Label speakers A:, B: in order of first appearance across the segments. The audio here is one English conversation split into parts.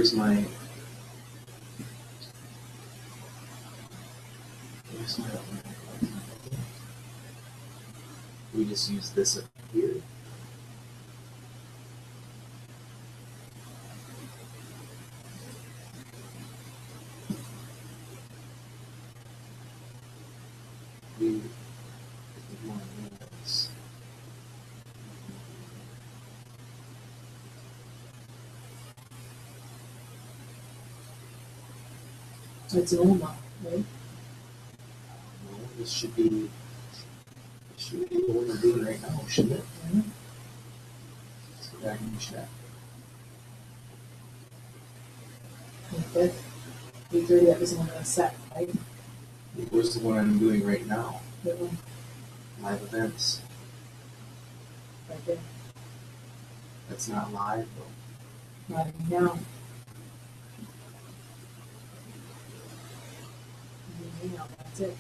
A: where's my we just use this up here.
B: It's normal, right?
A: This should be what we're doing right now, shouldn't it?
B: Mm-hmm.
A: Let's go back and check.
B: Okay. 8:30, that was the one I set, right?
A: Where's the one I'm doing right now?
B: That one,
A: Live events.
B: right there.
A: That's not live though.
B: Right now. That's it.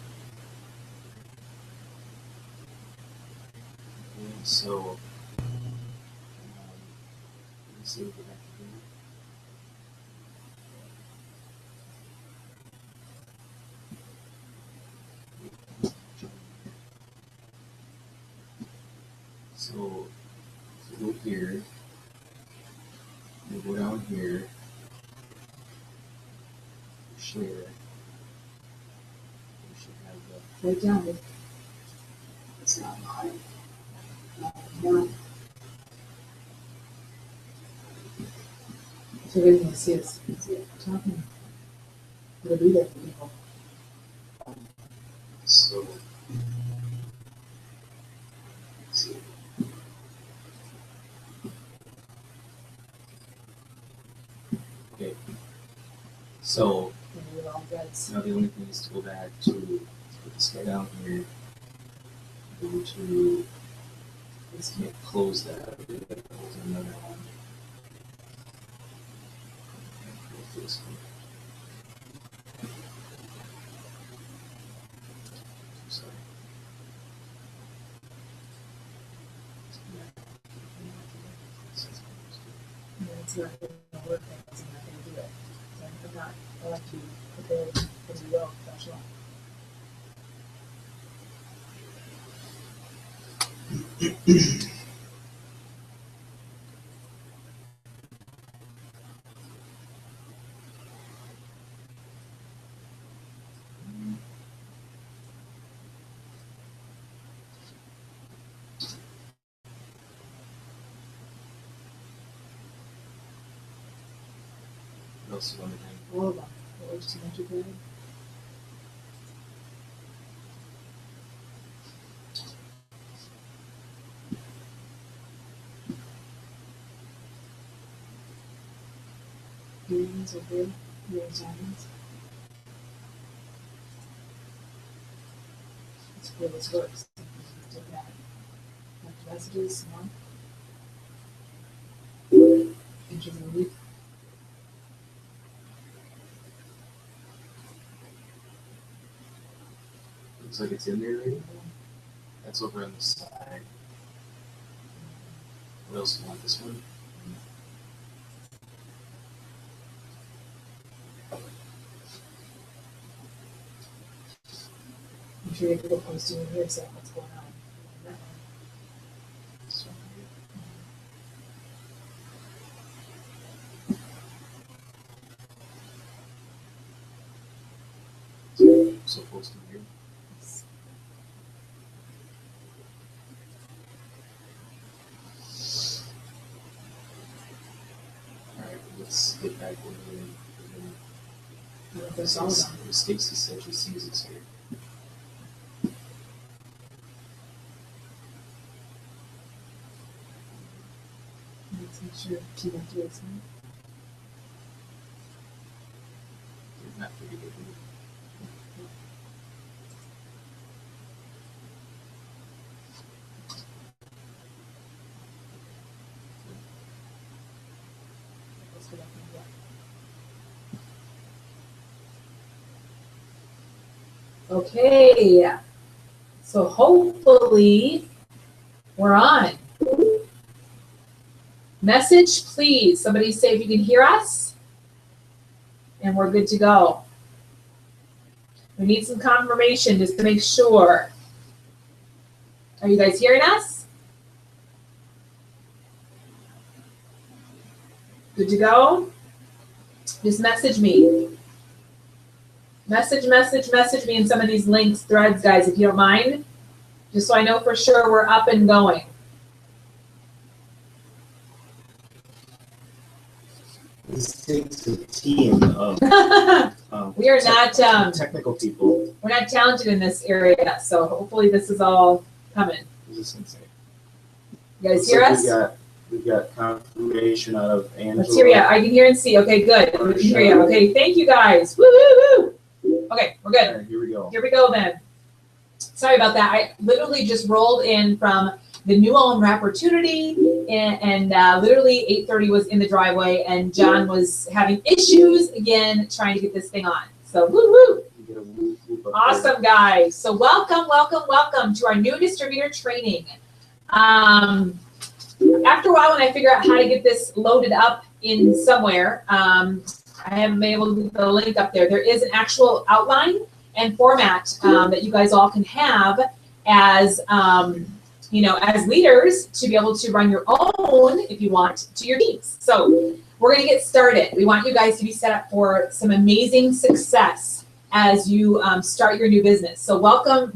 A: And so, let me see what I can do. So go here. We'll go down here. Share. We should have the.
B: Right down it.
A: It's not live.
B: No. So everything you see is talking. It'll be there for people.
A: So, let's see. Okay. So,
B: And we're all guys.
A: now the only thing is to go back to put this guy down here. Go to, let's close that. Close another one. Close this one. Sorry.
B: And it's not going to work, that doesn't not going to do it. So I'm not, I like to prepare as you go, professional.
A: What else do you want to do?
B: All of them. Or just a bunch of them. Hearings are good. Hearings diamonds. That's where this works. Take that. Left messages, no. Enter the week.
A: Looks like it's in there already. That's over on the side. What else do you want? This one?
B: I'm sure you have to go posting in here, saying what's going on.
A: This one here. So posting here. Alright, let's get back over here.
B: There's all of them.
A: Stacy said she sees us here.
B: Let's make sure she went through it.
A: There's not pretty good.
B: Let's go back and get. Okay, so hopefully we're on. Message, please. Somebody say if you can hear us. and we're good to go. We need some confirmation just to make sure. Are you guys hearing us? Good to go? Just message me. Message me in some of these links, threads, guys, if you don't mind. Just so I know for sure we're up and going.
A: This takes a team of
B: We are not
A: technical people.
B: we're not talented in this area, so hopefully this is all coming.
A: This is insane.
B: You guys
A: Looks
B: hear
A: like
B: us?
A: We got confirmation out of Angela.
B: Let's hear you. I can hear and see. Okay, good. We can hear you. Okay, thank you guys. Woo, woo, woo. Okay, we're good.
A: All right, here we go.
B: Here we go then. Sorry about that. I literally just rolled in from the New Ulm Rapportunity, and literally 8:30 was in the driveway, and John was having issues again trying to get this thing on. So woo woo.
A: You get a whoop, whoop up
B: Awesome, guys. So welcome to our new distributor training. After a while, when I figure out how to get this loaded up in somewhere, I haven't been able to get the link up there. There is an actual outline and format that you guys all can have as as leaders to be able to run your own, if you want, to your teams. So we're going to get started. We want you guys to be set up for some amazing success as you start your new business. So welcome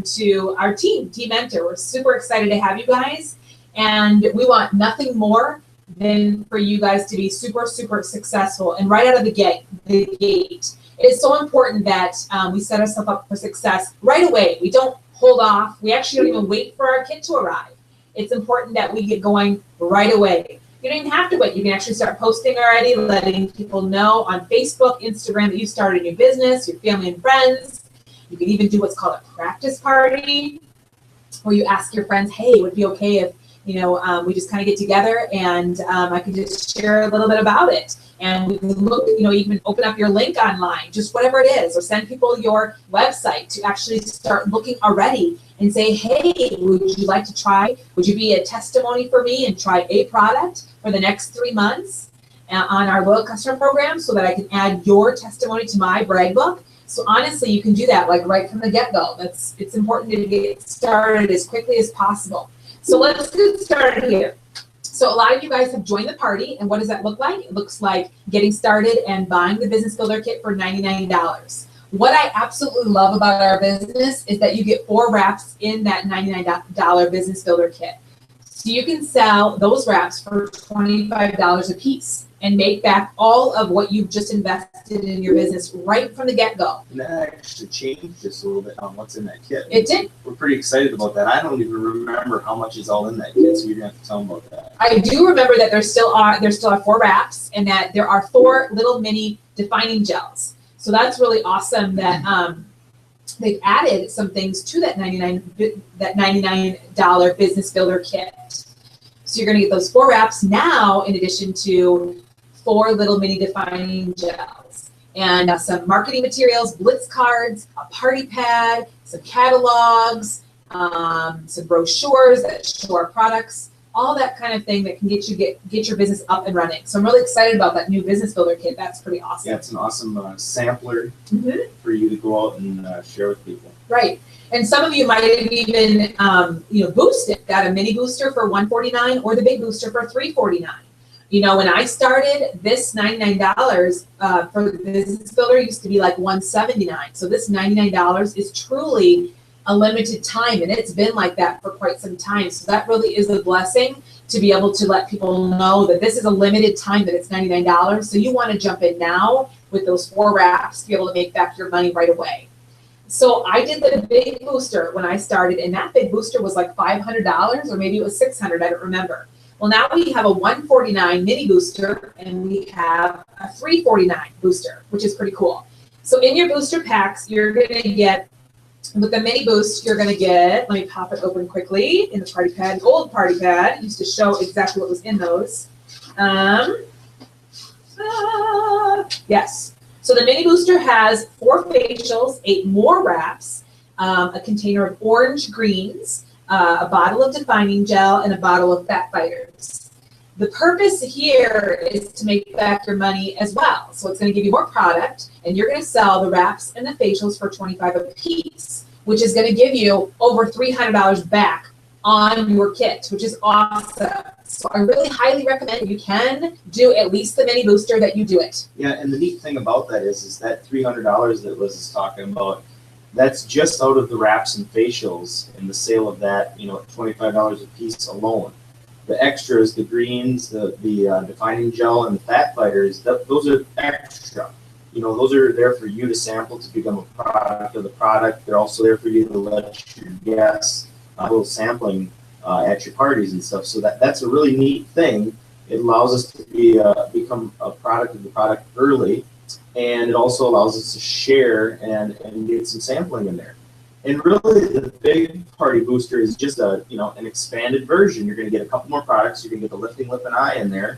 B: to our team, Team Mentor. We're super excited to have you guys, and we want nothing more than for you guys to be super, super successful. And right out of the gate, it is so important that we set ourselves up for success right away. We don't hold off. We actually don't even wait for our kit to arrive. It's important that we get going right away. You don't even have to wait. You can actually start posting already, letting people know on Facebook, Instagram that you started a new business, your family and friends. You can even do what's called a practice party, where you ask your friends, hey, would it be okay if we just kind of get together and I can just share a little bit about it. And we can look, you can open up your link online, just whatever it is, or send people your website to actually start looking already and say, hey, would you like to try? Would you be a testimony for me and try a product for the next 3 months on our loyal customer program so that I can add your testimony to my brag book? So honestly, you can do that like right from the get-go. It's important to get started as quickly as possible. So let's get started here. So a lot of you guys have joined the party, and what does that look like? It looks like getting started and buying the Business Builder Kit for $99. What I absolutely love about our business is that you get 4 wraps in that $99 Business Builder Kit. So you can sell those wraps for $25 a piece and make back all of what you've just invested in your business right from the get-go.
A: And that actually changed just a little bit on what's in that kit.
B: It did.
A: We're pretty excited about that. I don't even remember how much is all in that kit, so you're gonna have to tell them about that.
B: I do remember that there still are 4 wraps, and that there are 4 little mini defining gels. So that's really awesome that they've added some things to that $99 Business Builder Kit. So you're going to get those 4 wraps now, in addition to 4 little mini defining gels, and some marketing materials, blitz cards, a party pad, some catalogs, some brochures that show our products, all that kind of thing that can get your business up and running. So I'm really excited about that new Business Builder Kit. That's pretty awesome.
A: Yeah, it's an awesome sampler for you to go out and share with people.
B: Right. And some of you might have even, boosted, got a mini booster for $149 or the big booster for $349. When I started, this $99 for the Business Builder used to be like $179. So this $99 is truly a limited time, and it's been like that for quite some time. So that really is a blessing to be able to let people know that this is a limited time, that it's $99. So you want to jump in now with those 4 wraps to be able to make back your money right away. So I did the big booster when I started, and that big booster was like $500, or maybe it was $600, I don't remember. Well, now we have a $149 mini booster, and we have a $349 booster, which is pretty cool. So in your booster packs, you're going to get, with the mini boost, you're going to get, let me pop it open quickly, in the party pad, the old party pad, used to show exactly what was in those. Yes. So the mini booster has 4 facials, 8 more wraps, a container of orange greens, a bottle of defining gel, and a bottle of fat fighters. The purpose here is to make back your money as well. So it's going to give you more product, and you're going to sell the wraps and the facials for $25 a piece, which is going to give you over $300 back on your kit, which is awesome. So I really highly recommend you can do at least the mini booster that you do it.
A: Yeah, and the neat thing about that is that $300 that Liz is talking about, that's just out of the wraps and facials and the sale of that, $25 a piece alone. The extras, the greens, the defining gel, and the fat fighters, those are extra. Those are there for you to sample to become a product of the product. They're also there for you to let your guests a little sampling at your parties and stuff. So that's a really neat thing. It allows us to become a product of the product early, and it also allows us to share and get some sampling in there. And really, the big party booster is just an expanded version. You're going to get a couple more products. You're going to get the lifting lip and eye in there,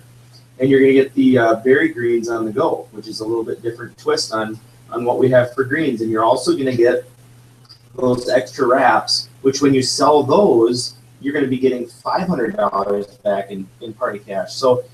A: and you're going to get the berry greens on the go, which is a little bit different twist on what we have for greens. And you're also going to get those extra wraps, which when you sell those, you're going to be getting $500 back in party cash. So,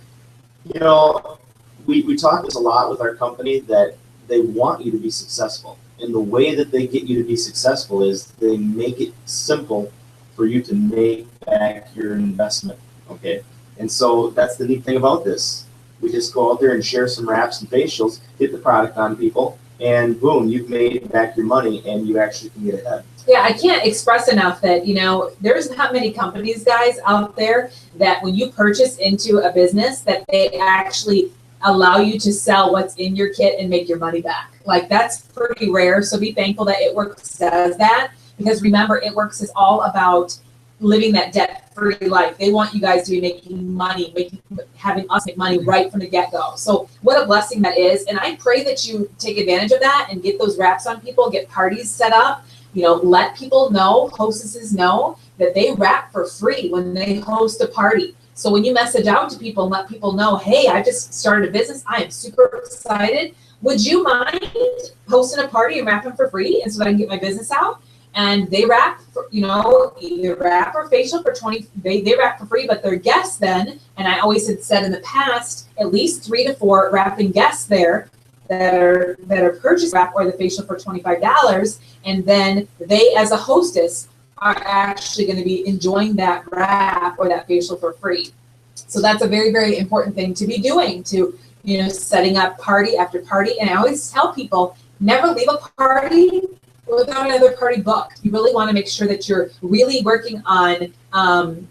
A: we talk this a lot with our company that they want you to be successful. And the way that they get you to be successful is they make it simple for you to make back your investment, okay? And so that's the neat thing about this. We just go out there and share some wraps and facials, get the product on people, and boom, you've made back your money and you actually can get ahead.
B: Yeah, I can't express enough that, there's not many companies, guys, out there that when you purchase into a business that they actually allow you to sell what's in your kit and make your money back. Like, that's pretty rare. So be thankful that It Works does that, because remember, It Works is all about living that debt-free life. They want you guys to be making money, having us make money right from the get-go. So what a blessing that is. And I pray that you take advantage of that and get those wraps on people, get parties set up, let people know, hostesses know that they wrap for free when they host a party. So when you message out to people and let people know, hey, I just started a business, I am super excited. Would you mind hosting a party and wrapping for free, and so that I can get my business out? And they wrap, either wrap or facial for they wrap for free, but their guests then, and I always had said in the past, at least 3 to 4 wrapping guests there that are purchase wrap or the facial for $25, and then they, as a hostess, are actually going to be enjoying that wrap or that facial for free. So that's a very, very important thing to be doing, to, setting up party after party. And I always tell people, never leave a party without another party booked. You really want to make sure that you're really working on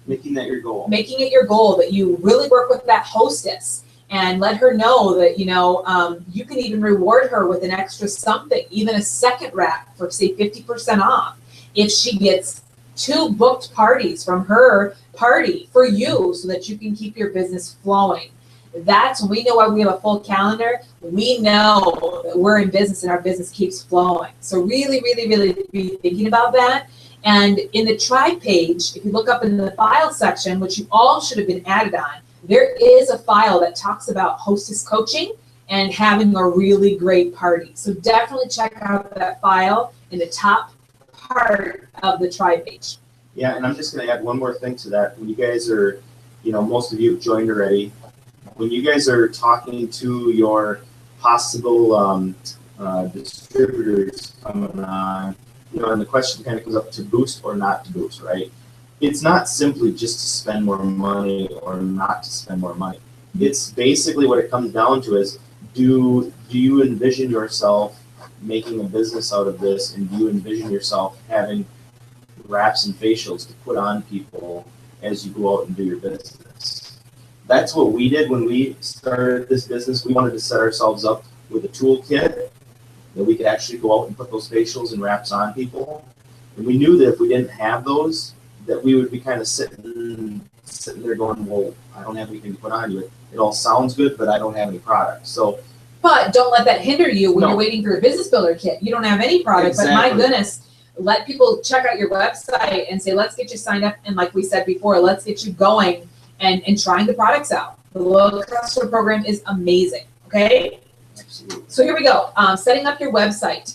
A: making that your goal.
B: Making it your goal, that you really work with that hostess and let her know that, you can even reward her with an extra something, even a second wrap for, say, 50% off. If she gets 2 booked parties from her party for you, so that you can keep your business flowing. That's when we know why we have a full calendar. We know that we're in business and our business keeps flowing. So really, really, really be thinking about that. And in the tribe page, if you look up in the file section, which you all should have been added on, there is a file that talks about hostess coaching and having a really great party. So definitely check out that file in the top part of the tribe page.
A: Yeah, and I'm just going to add one more thing to that. When you guys are, most of you have joined already, when you guys are talking to your possible distributors coming on, and the question kind of comes up to boost or not to boost, right? It's not simply just to spend more money or not to spend more money. It's basically what it comes down to is, do you envision yourself making a business out of this, and do you envision yourself having wraps and facials to put on people as you go out and do your business? That's what we did when we started this business. We wanted to set ourselves up with a toolkit that we could actually go out and put those facials and wraps on people. And we knew that if we didn't have those, that we would be kind of sitting there going, well, I don't have anything to put on you. It all sounds good, but I don't have any product. So,
B: but don't let that hinder you when you're waiting for your business builder kit. You don't have any product, But my goodness, let people check out your website and say, let's get you signed up. And like we said before, let's get you going and trying the products out. The Loyal Customer Program is amazing, okay?
A: Absolutely.
B: So here we go. Setting up your website.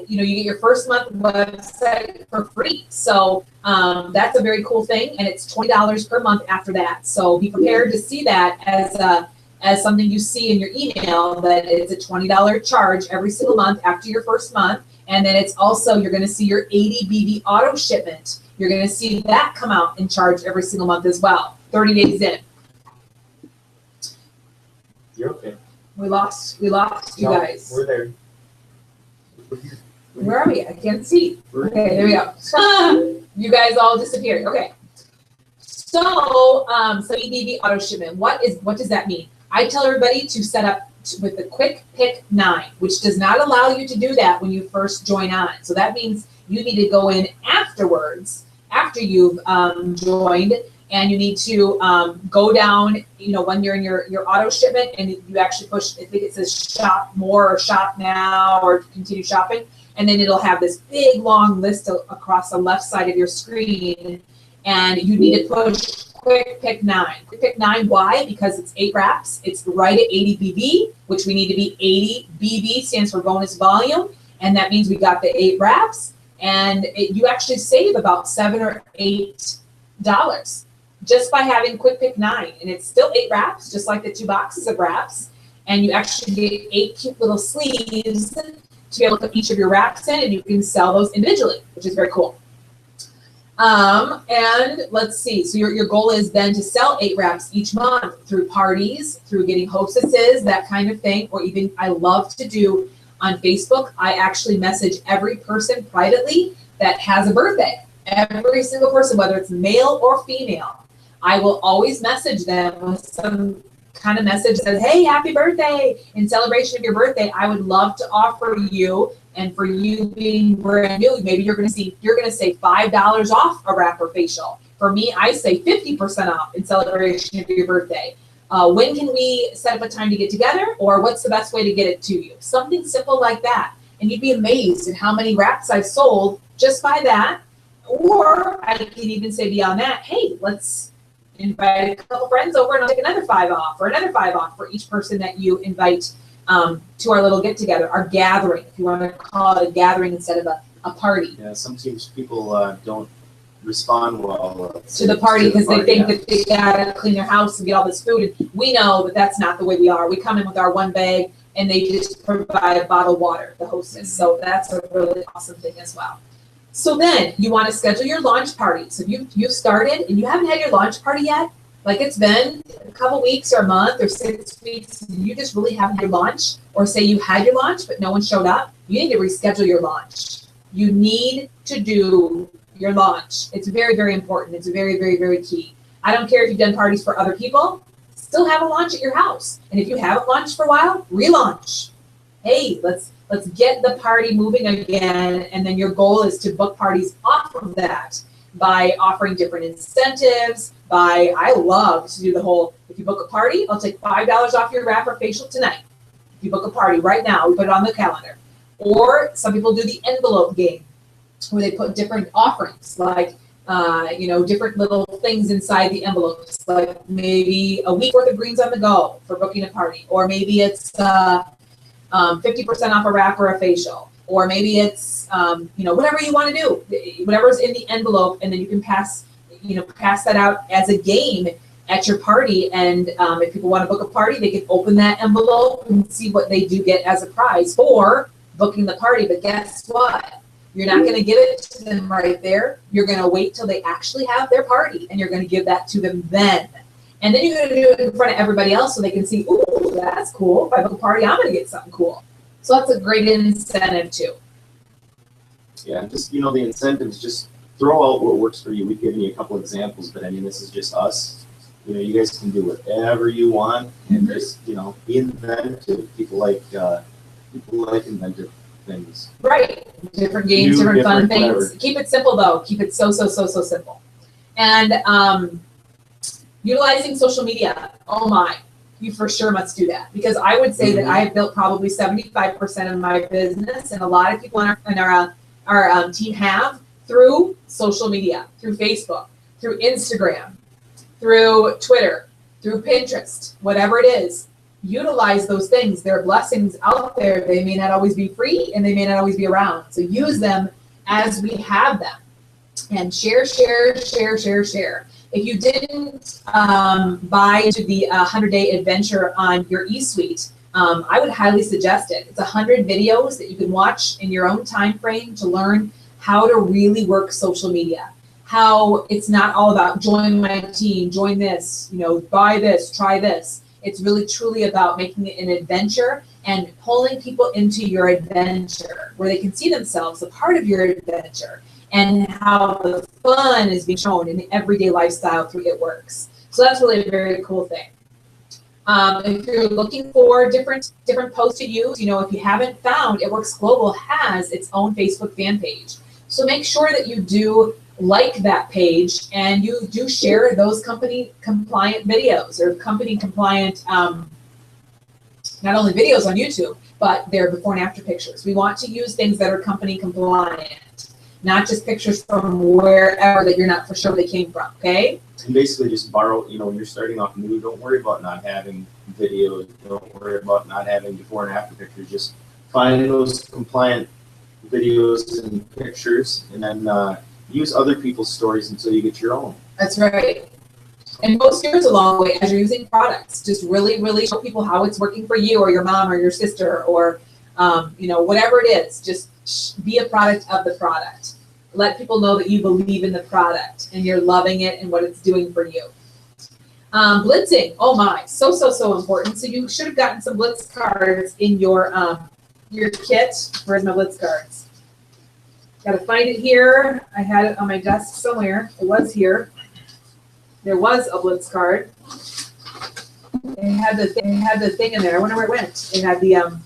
B: You get your first month website for free. So that's a very cool thing, and it's $20 per month after that. So be prepared to see that as something you see in your email, that it's a $20 charge every single month after your first month. And then it's also, you're going to see your 80 BB auto shipment. You're going to see that come out and charge every single month as well, 30 days in.
A: You're okay.
B: We lost you
A: No,
B: guys.
A: We're there.
B: Where are we? I can't see. Okay, there we go. You guys all disappeared. Okay. So, EBB auto shipment. What does that mean? I tell everybody to set up with the Quick Pick 9, which does not allow you to do that when you first join on. So that means you need to go in afterwards, after you've joined, and you need to go down, when you're in your auto shipment, and you actually push, I think it says shop more or shop now or continue shopping, and then it'll have this big long list across the left side of your screen, and you need to push Quick Pick 9. Quick Pick 9, why? Because it's 8 wraps. It's right at 80 BV, which we need to be 80 BV, stands for bonus volume. And that means we got the 8 wraps. And you actually save about $7 or $8 just by having Quick Pick 9. And it's still 8 wraps, just like the 2 boxes of wraps. And you actually get 8 cute little sleeves to be able to put each of your wraps in, and you can sell those individually, which is very cool. And let's see, so your goal is then to sell 8 wraps each month through parties, through getting hostesses, that kind of thing, or even I love to do on Facebook. I actually message every person privately that has a birthday, every single person, whether it's male or female. I will always message them with some kind of message that says, hey, happy birthday, in celebration of your birthday. I would love to offer you, and for you being brand new, maybe you're going to say $5 off a wrap or facial. For me, I say 50% off in celebration of your birthday. When can we set up a time to get together, or what's the best way to get it to you? Something simple like that. And you'd be amazed at how many wraps I've sold just by that. Or I can even say beyond that, hey, let's invite a couple friends over and I'll take another 5 off, or another 5 off for each person that you invite to our little get together, our gathering, if you want to call it a gathering instead of a party.
A: Yeah, sometimes people don't respond well
B: to the party because they think that they gotta clean their house and get all this food. And we know that that's not the way we are. We come in with our one bag and they just provide bottled water, the hostess. So that's a really awesome thing as well. So then you want to schedule your launch party. So you've started and you haven't had your launch party yet, like it's been a couple weeks or a month or 6 weeks, you just really haven't had your launch, or say you had your launch but no one showed up, you need to reschedule your launch. You need to do your launch. It's very, very important. It's very, very, very key. I don't care if you've done parties for other people, still have a launch at your house. And if you haven't launched for a while, relaunch. Hey, let's get the party moving again. And then your goal is to book parties off of that by offering different incentives. I love to do the whole, if you book a party, I'll take $5 off your wrap or facial tonight. If you book a party right now, we put it on the calendar. Or some people do the envelope game, where they put different offerings, like different little things inside the envelopes, like maybe a week worth of greens on the go for booking a party, or maybe it's 50% off a wrap or a facial, or maybe it's whatever you want to do, whatever's in the envelope, and then you can pass that out as a game at your party. And if people want to book a party, they can open that envelope and see what they do get as a prize for booking the party. But guess what? You're not going to give it to them right there. You're going to wait till they actually have their party, and you're going to give that to them then. And then you're going to do it in front of everybody else so they can see, ooh, that's cool. If I book a party, I'm going to get something cool. So that's a great incentive too.
A: Yeah, just, the incentives, just throw out what works for you. We've given you a couple examples, but I mean, this is just us. You guys can do whatever you want, and just, be inventive. People like inventive things.
B: Right. Different games, different fun things. Whatever. Keep it simple though. Keep it so simple. And utilizing social media. Oh my, you for sure must do that, because I would say that I have built probably 75% of my business, and a lot of people in our team have, through social media, through Facebook, through Instagram, through Twitter, through Pinterest, whatever it is. utilize those things. There are blessings out there. They may not always be free and they may not always be around. So use them as we have them. And share, share, share, share, share. If you didn't buy into the 100-day adventure on your eSuite, I would highly suggest it. It's 100 videos that you can watch in your own time frame to learn how to really work social media. How it's not all about join my team, join this, buy this, try this. It's really truly about making it an adventure and pulling people into your adventure where they can see themselves a part of your adventure and how the fun is being shown in the everyday lifestyle through It Works. So that's really a very cool thing. If you're looking for different posts to use, if you haven't found, It Works Global has its own Facebook fan page. So make sure that you do like that page and you do share those company compliant videos or company compliant, not only videos on YouTube, but their before and after pictures. We want to use things that are company compliant, not just pictures from wherever that you're not for sure they came from, okay?
A: And basically just borrow, when you're starting off new, don't worry about not having videos, don't worry about not having before and after pictures. Just find those compliant videos and pictures and then use other people's stories until you get your own.
B: That's right. And post yours along the way as you're using products. Just really, really show people how it's working for you or your mom or your sister or, whatever it is. Just be a product of the product. Let people know that you believe in the product and you're loving it and what it's doing for you. Blitzing, oh my, so important. So you should have gotten some Blitz cards in your kit. Where's my Blitz cards? Got to find it here. I had it on my desk somewhere. It was here. There was a Blitz card. It had the thing in there. I wonder where it went. It had the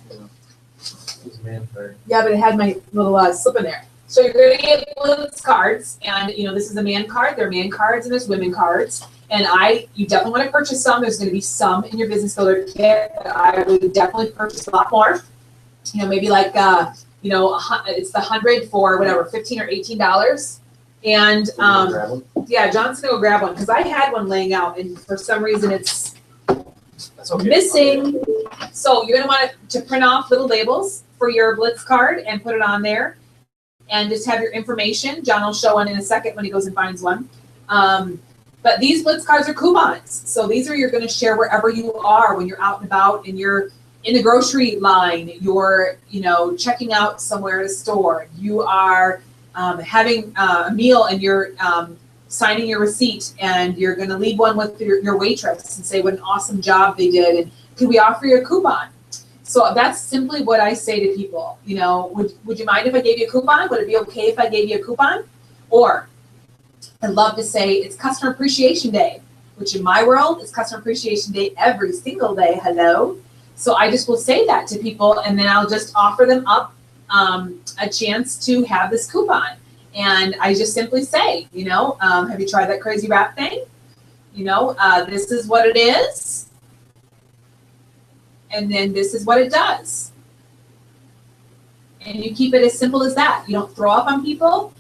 B: yeah, but it had my little slip in there. So you're going to get Blitz cards, and this is a man card. There are man cards and there's women cards. And you definitely want to purchase some. There's going to be some in your business builder kit, but I would definitely purchase a lot more. Maybe like it's the 100 for whatever, $15 or $18. And yeah, John's gonna go grab one because I had one laying out and for some reason it's missing. So you're gonna want to print off little labels for your Blitz card and put it on there and just have your information. John will show one in a second when he goes and finds one. But these Blitz cards are coupons. So these are you're gonna share wherever you are when you're out and about and you're in the grocery line, you're, checking out somewhere at a store, you are having a meal and you're signing your receipt and you're going to leave one with your waitress and say what an awesome job they did and could we offer you a coupon? So that's simply what I say to people. Would you mind if I gave you a coupon? Would it be okay if I gave you a coupon? Or I'd love to say it's Customer Appreciation Day, which in my world is Customer Appreciation Day every single day. Hello. So I just will say that to people and then I'll just offer them up a chance to have this coupon. And I just simply say, have you tried that crazy wrap thing? This is what it is. And then this is what it does. And you keep it as simple as that. You don't throw up on people.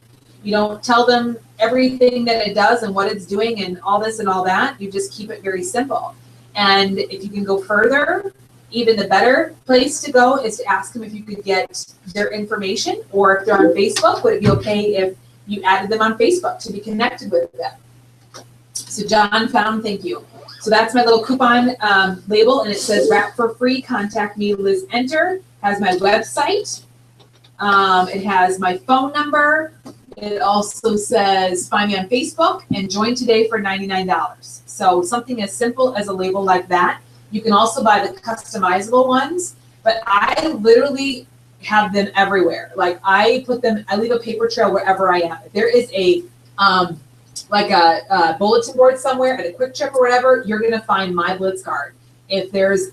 B: You don't tell them everything that it does and what it's doing and all this and all that. You just keep it very simple. And if you can go further, even the better place to go is to ask them if you could get their information or if they're on Facebook, would it be okay if you added them on Facebook to be connected with them? So John found, thank you. So that's my little coupon label and it says wrap for free, contact me, Liz Enter, has my website. It has my phone number. It also says find me on Facebook and join today for $99. So something as simple as a label like that. You can also buy the customizable ones, but I literally have them everywhere. Like I leave a paper trail wherever I am. If there is a bulletin board somewhere at a Quick Trip or whatever, you're gonna find my Blitz card. If there's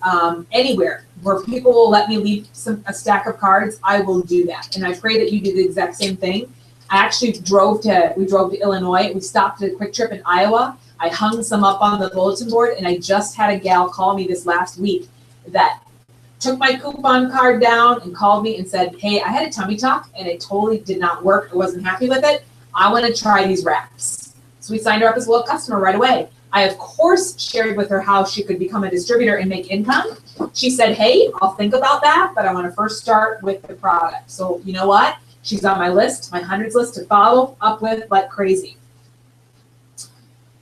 B: anywhere where people will let me leave a stack of cards, I will do that. And I pray that you do the exact same thing. I actually drove to Illinois. We stopped at a Quick Trip in Iowa. I hung some up on the bulletin board, and I just had a gal call me this last week that took my coupon card down and called me and said, hey, I had a tummy tuck, and it totally did not work. I wasn't happy with it. I want to try these wraps. So we signed her up as a little customer right away. I, of course, shared with her how she could become a distributor and make income. She said, hey, I'll think about that, but I want to first start with the product. So you know what? She's on my list, my hundreds list to follow up with like crazy.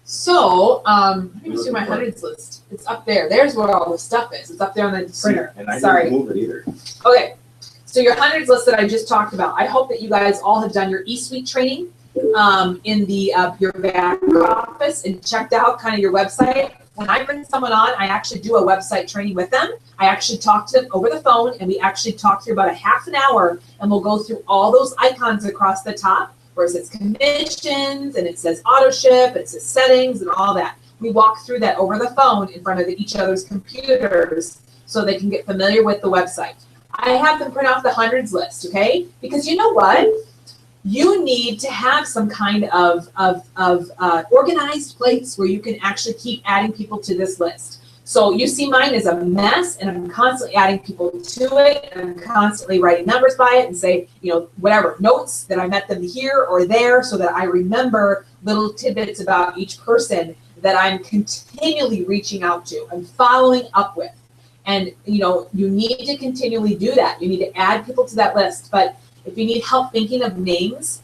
B: So, let me see my hundreds list. It's up there. There's where all the stuff is. It's up there on the printer.
A: And I
B: Sorry.
A: didn't move it either.
B: Okay. So your hundreds list that I just talked about. I hope that you guys all have done your eSuite training in the your back office and checked out kind of your website. When I bring someone on, I actually do a website training with them. I actually talk to them over the phone, and we actually talk through about a half an hour, and we'll go through all those icons across the top, where it says commissions, and it says auto ship, it says settings, and all that. We walk through that over the phone in front of each other's computers so they can get familiar with the website. I have them print off the hundreds list, okay? Because you know what? You need to have some kind of organized place where you can actually keep adding people to this list. So you see mine is a mess, and I'm constantly adding people to it, and I'm constantly writing numbers by it and say, you know, whatever, notes that I met them here or there so that I remember little tidbits about each person that I'm continually reaching out to and following up with. And, you know, you need to continually do that. You need to add people to that list. But if you need help thinking of names,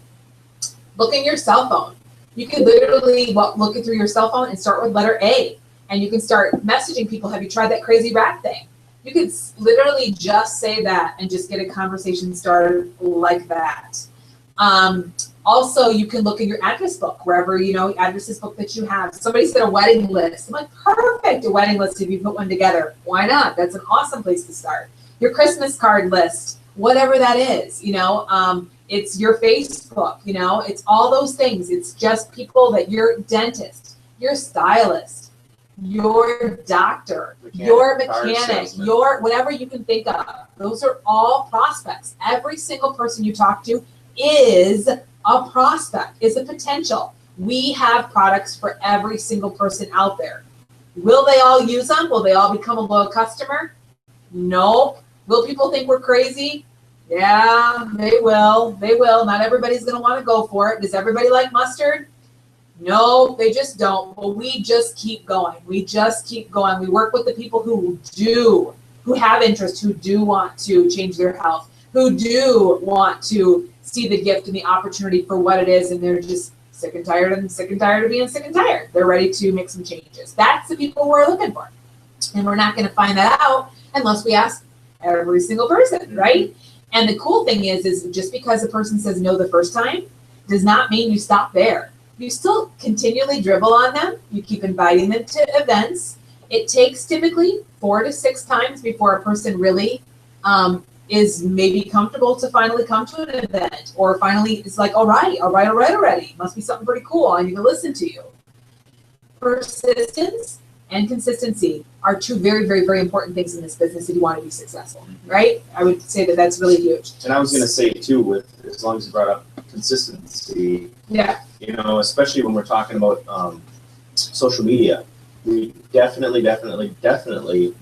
B: look in your cell phone. You can literally look through your cell phone and start with letter A. And you can start messaging people, have you tried that crazy rat thing? You could literally just say that and just get a conversation started like that. Also, you can look in your address book, wherever, you know, addresses book that you have. Somebody said a wedding list. I'm like, perfect, a wedding list if you put one together. Why not? That's an awesome place to start. Your Christmas card list, whatever that is, you know, it's your Facebook, you know, it's all those things. It's just people that your dentist, your stylist, your doctor, your mechanic, your whatever you can think of. Those are all prospects. Every single person you talk to is a prospect, is a potential. We have products for every single person out there. Will they all use them? Will they all become a loyal customer? No. Will people think we're crazy? Yeah, they will. They will. Not everybody's going to want to go for it. Does everybody like mustard? No, they just don't. But we just keep going. We just keep going. We work with the people who have interest, who do want to change their health, who do want to see the gift and the opportunity for what it is, and they're just sick and tired of being sick and tired. They're ready to make some changes. That's the people we're looking for. And we're not going to find that out unless we ask every single person, right? And the cool thing is just because a person says no the first time does not mean you stop there. You still continually dribble on them. You keep inviting them to events. It takes typically 4 to 6 times before a person really is maybe comfortable to finally come to an event, or finally it's like, all right already. Must be something pretty cool. I need to listen to you. Persistence and consistency are 2 very, very, very important things in this business if you want to be successful, right? I would say that that's really huge.
A: And I was going to say too, with as long as you brought up consistency,
B: yeah,
A: you know, especially when we're talking about social media, we definitely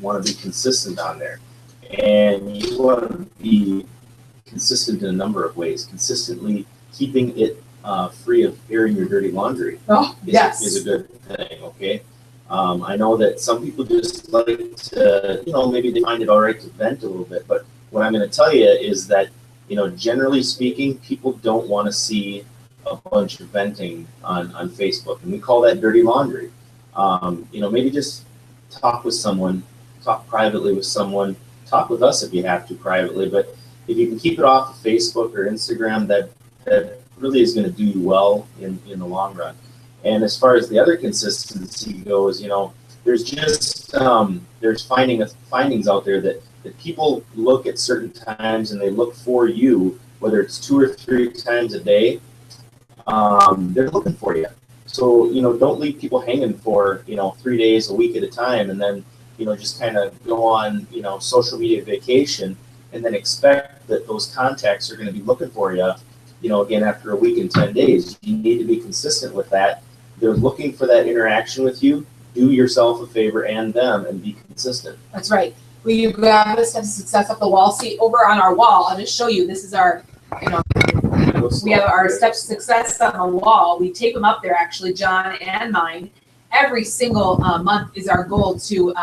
A: want to be consistent on there. And you want to be consistent in a number of ways. Consistently keeping it free of airing your dirty laundry is a good thing, okay? I know that some people just like to, you know, maybe they find it all right to vent a little bit, but what I'm going to tell you is that, you know, generally speaking, people don't want to see a bunch of venting on Facebook, and we call that dirty laundry. You know, maybe just talk with someone, talk privately with someone, talk with us if you have to privately, but if you can keep it off of Facebook or Instagram, that really is going to do you well in the long run. And as far as the other consistency goes, you know, there's just there's findings out there that people look at certain times and they look for you, whether it's 2 or 3 times a day. They're looking for you. So, you know, don't leave people hanging for, you know, 3 days, a week at a time, and then, you know, just kind of go on, you know, social media vacation and then expect that those contacts are going to be looking for you, you know, again, after a week and 10 days. You need to be consistent with that. They're looking for that interaction with you. Do yourself a favor and them and be consistent.
B: That's right. We grab the steps of success off the wall. See, over on our wall, I'll just show you, this is our, you know, we have our steps of success on the wall. We tape them up there, actually, John and mine. every single month is our goal to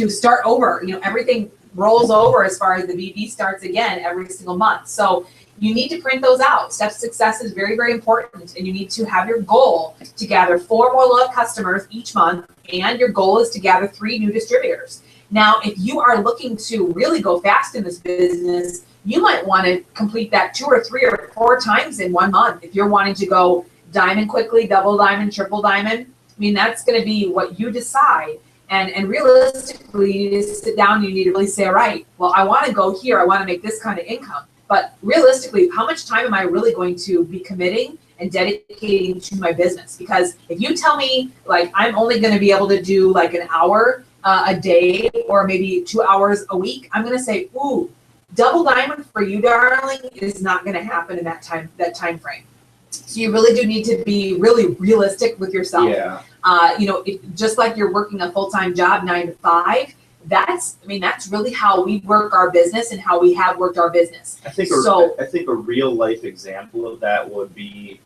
B: start over. You know, everything rolls over as far as the BB starts again every single month. So you need to print those out. Steps to success is very, very important, and you need to have your goal to gather 4 more loyal customers each month, and your goal is to gather 3 new distributors. Now, if you are looking to really go fast in this business, you might want to complete that 2 or 3 or 4 times in 1 month. If you're wanting to go diamond quickly, double diamond, triple diamond, I mean, that's going to be what you decide. And realistically, you need to sit down and you need to really say, all right, well, I want to go here. I want to make this kind of income. But realistically, how much time am I really going to be committing and dedicating to my business? Because if you tell me, like, I'm only going to be able to do like an hour a day or maybe 2 hours a week, I'm going to say, ooh, double diamond for you, darling, is not going to happen in that time frame. So you really do need to be really realistic with yourself.
A: Yeah.
B: You know, just like you're working a full-time job 9 to 5, that's really how we work our business and how we have worked our business.
A: I think a real life example of that would be,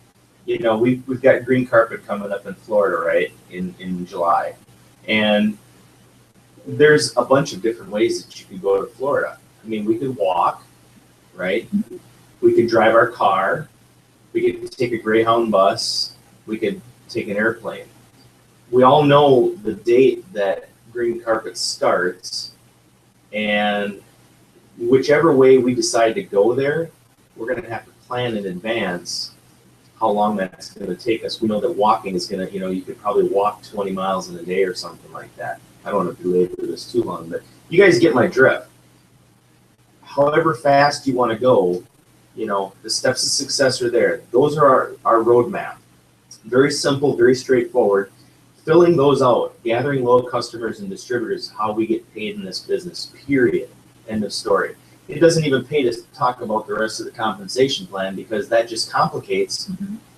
A: you know, we've got green carpet coming up in Florida, right, in July, and there's a bunch of different ways that you could go to Florida. I mean, we could walk, right? We could drive our car. We could take a Greyhound bus. We could take an airplane. We all know the date that green carpet starts, and whichever way we decide to go there, we're going to have to plan in advance how long that's going to take us. We know that walking is going to, you know, you could probably walk 20 miles in a day or something like that. I don't want to belabor this too long, but you guys get my drift. However fast you want to go, you know, the steps of success are there. Those are our roadmap. Very simple, very straightforward. Filling those out, gathering loyal customers and distributors, how we get paid in this business, period. End of story. It doesn't even pay to talk about the rest of the compensation plan, because that just complicates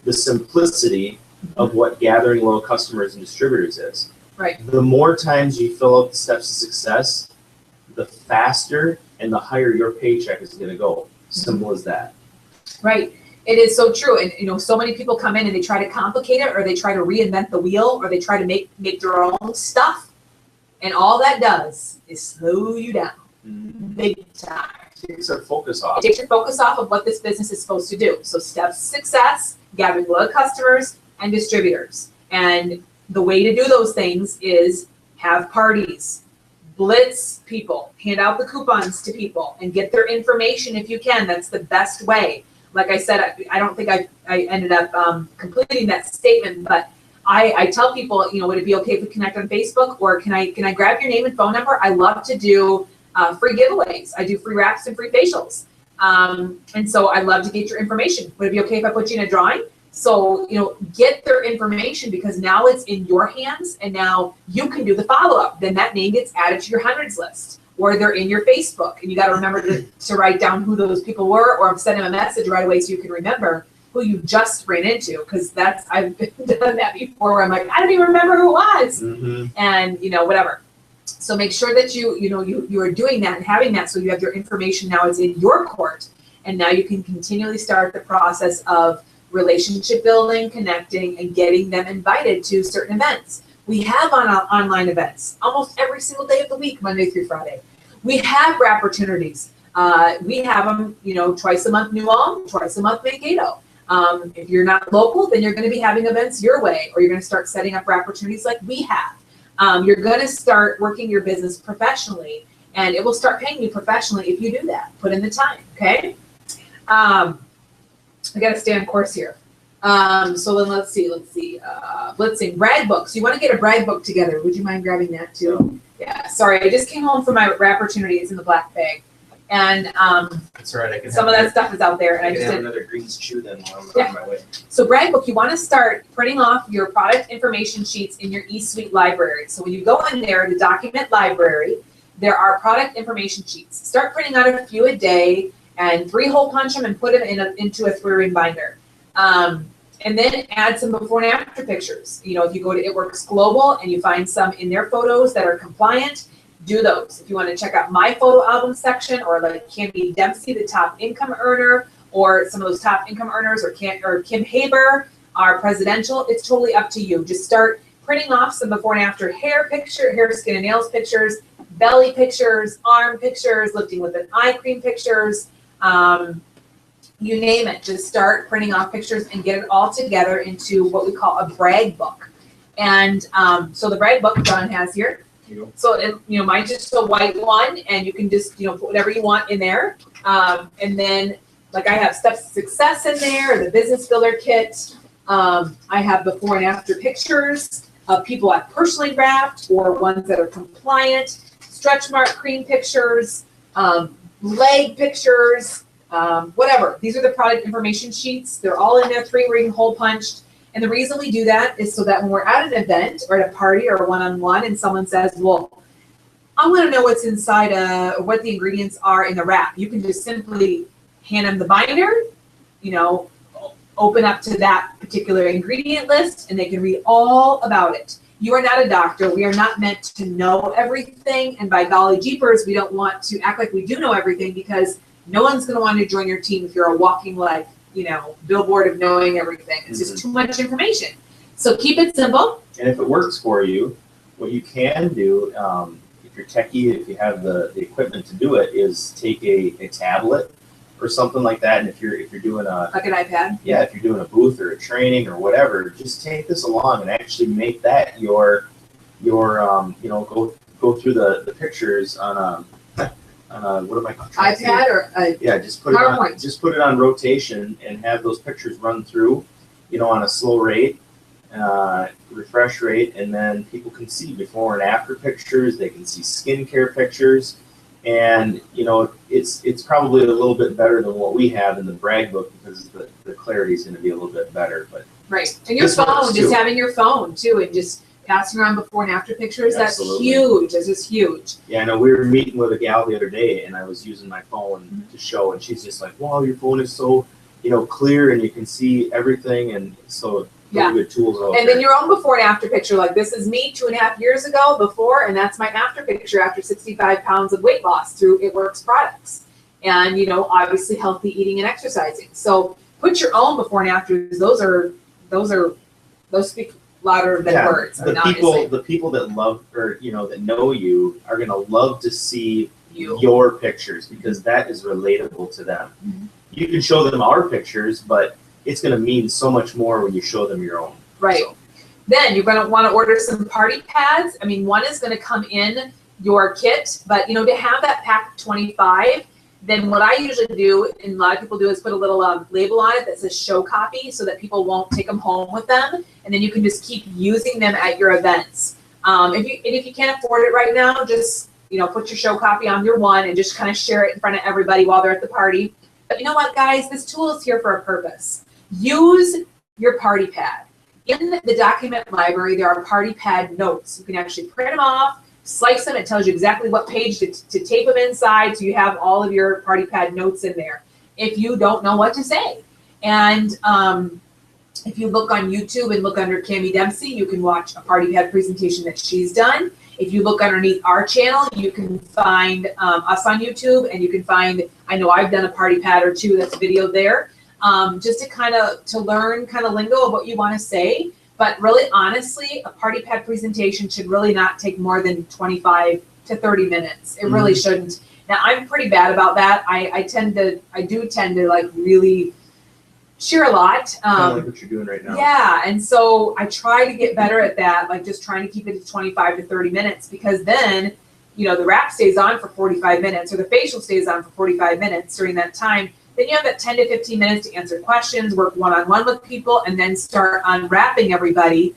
A: the simplicity of what gathering loyal customers and distributors is.
B: Right.
A: The more times you fill out the steps of success, the faster and the higher your paycheck is going to go. Simple as that.
B: Right. It is so true. And, you know, so many people come in and they try to complicate it, or they try to reinvent the wheel, or they try to make their own stuff. And all that does is slow you down big time.
A: It takes our focus off.
B: It takes your focus off of what this business is supposed to do. So steps to success, gathering loyal customers and distributors. And the way to do those things is have parties, blitz people, hand out the coupons to people, and get their information if you can. That's the best way. Like I said, I don't think I ended up completing that statement, but I tell people, you know, would it be okay if we connect on Facebook, or can I grab your name and phone number? I love to do free giveaways. I do free wraps and free facials. And so I love to get your information. Would it be okay if I put you in a drawing? So, you know, get their information, because now it's in your hands, and now you can do the follow-up. Then that name gets added to your hundreds list, or they're in your Facebook, and you got to remember to write down who those people were, or send them a message right away so you can remember who you just ran into, because I've done that before where I'm like, I don't even remember who it was, and you know, whatever. So make sure that you are doing that and having that, so you have your information now. It's in your court, and now you can continually start the process of relationship building, connecting, and getting them invited to certain events. We have online events almost every single day of the week, Monday through Friday. We have opportunities. We have them, you know, twice a month New Ulm, twice a month Mankato. If you're not local, then you're going to be having events your way, or you're going to start setting up opportunities like we have. You're going to start working your business professionally, and it will start paying you professionally if you do that. Put in the time, okay? I got to stay on course here. So then let's see. Blitzing, brag books. You want to get a brag book together. Would you mind grabbing that too? Yeah, sorry. I just came home from my opportunity. It's in the black bag. And
A: That's all right. I can
B: some of that stuff is out there. And I just
A: have
B: did
A: another green chew then while I'm on my way.
B: So brag book, you want to start printing off your product information sheets in your eSuite library. So when you go in there, the document library, there are product information sheets. Start printing out a few a day, and 3-hole punch them and put them into a 3-ring binder. And then add some before and after pictures. You know, if you go to It Works Global and you find some in their photos that are compliant, do those. If you want to check out my photo album section, or like Cami Dempsey, the top income earner, or some of those top income earners, or Kim Haber, our presidential, it's totally up to you. Just start printing off some before and after hair, skin and nails pictures, belly pictures, arm pictures, lifting with an eye cream pictures, you name it. Just start printing off pictures and get it all together into what we call a brag book. And so the brag book John has here. So it, mine's just a white one, and you can just put whatever you want in there. And then like I have steps to success in there, the business builder kit. I have before and after pictures of people I've personally wrapped or ones that are compliant, stretch mark cream pictures, leg pictures, whatever. These are the product information sheets. They're all in there, 3-ring hole punched. And the reason we do that is so that when we're at an event or at a party or a one-on-one and someone says, well, I want to know what's inside what the ingredients are in the wrap, you can just simply hand them the binder, open up to that particular ingredient list, and they can read all about it. You are not a doctor. We are not meant to know everything. And by golly jeepers, we don't want to act like we do know everything, because no one's going to want to join your team if you're a walking billboard of knowing everything. It's just too much information. So keep it simple.
A: And if it works for you, what you can do, if you're techie, if you have the equipment to do it, is take a tablet or something like that. And if you're doing
B: like an iPad.
A: Yeah, if you're doing a booth or a training or whatever, just take this along and actually make that your go through the pictures on what am I trying to say?
B: iPad or
A: yeah, just put it on rotation and have those pictures run through, on a slow rate, refresh rate, and then people can see before and after pictures. They can see skincare pictures, and it's probably a little bit better than what we have in the brag book, because the clarity is going to be a little bit better. But
B: right, and your phone, just having your phone too, and just passing around before and after pictures, Absolutely. That's huge. This is huge.
A: Yeah, I know. We were meeting with a gal the other day, and I was using my phone to show, and she's just like, wow, your phone is so, clear, and you can see everything, and so good tools out
B: And
A: there.
B: then your own before and after picture, like this is me 2.5 years ago before, and that's my after picture after 65 pounds of weight loss through It Works products. And, obviously healthy eating and exercising. So put your own before and afters. Those speak louder than words.
A: The people that love or that know you are gonna love to see your pictures, because that is relatable to them.
B: Mm-hmm.
A: You can show them our pictures, but it's gonna mean so much more when you show them your own.
B: Right. So. Then you're gonna want to order some party pads. I mean, one is gonna come in your kit, but to have that pack of 25. Then what I usually do, and a lot of people do, is put a little label on it that says show copy, so that people won't take them home with them, and then you can just keep using them at your events. If you can't afford it right now, just put your show copy on your one and just kind of share it in front of everybody while they're at the party. But you know what, guys? This tool is here for a purpose. Use your party pad. In the document library, there are party pad notes. You can actually print them off, slice them. It tells you exactly what page to tape them inside, so you have all of your party pad notes in there if you don't know what to say. And if you look on YouTube and look under Cami Dempsey, you can watch a party pad presentation that she's done. If you look underneath our channel, you can find us on YouTube, and you can find, I know I've done a party pad or two that's video there, just to learn lingo of what you want to say. But really, honestly, a party pad presentation should really not take more than 25 to 30 minutes. It really shouldn't. Now, I'm pretty bad about that. I do tend to like really share a lot.
A: Kind of like what you're doing right now.
B: Yeah, and so I try to get better at that, like just trying to keep it to 25 to 30 minutes, because then, the wrap stays on for 45 minutes, or the facial stays on for 45 minutes during that time. Then you have that 10 to 15 minutes to answer questions, work one-on-one with people, and then start unwrapping everybody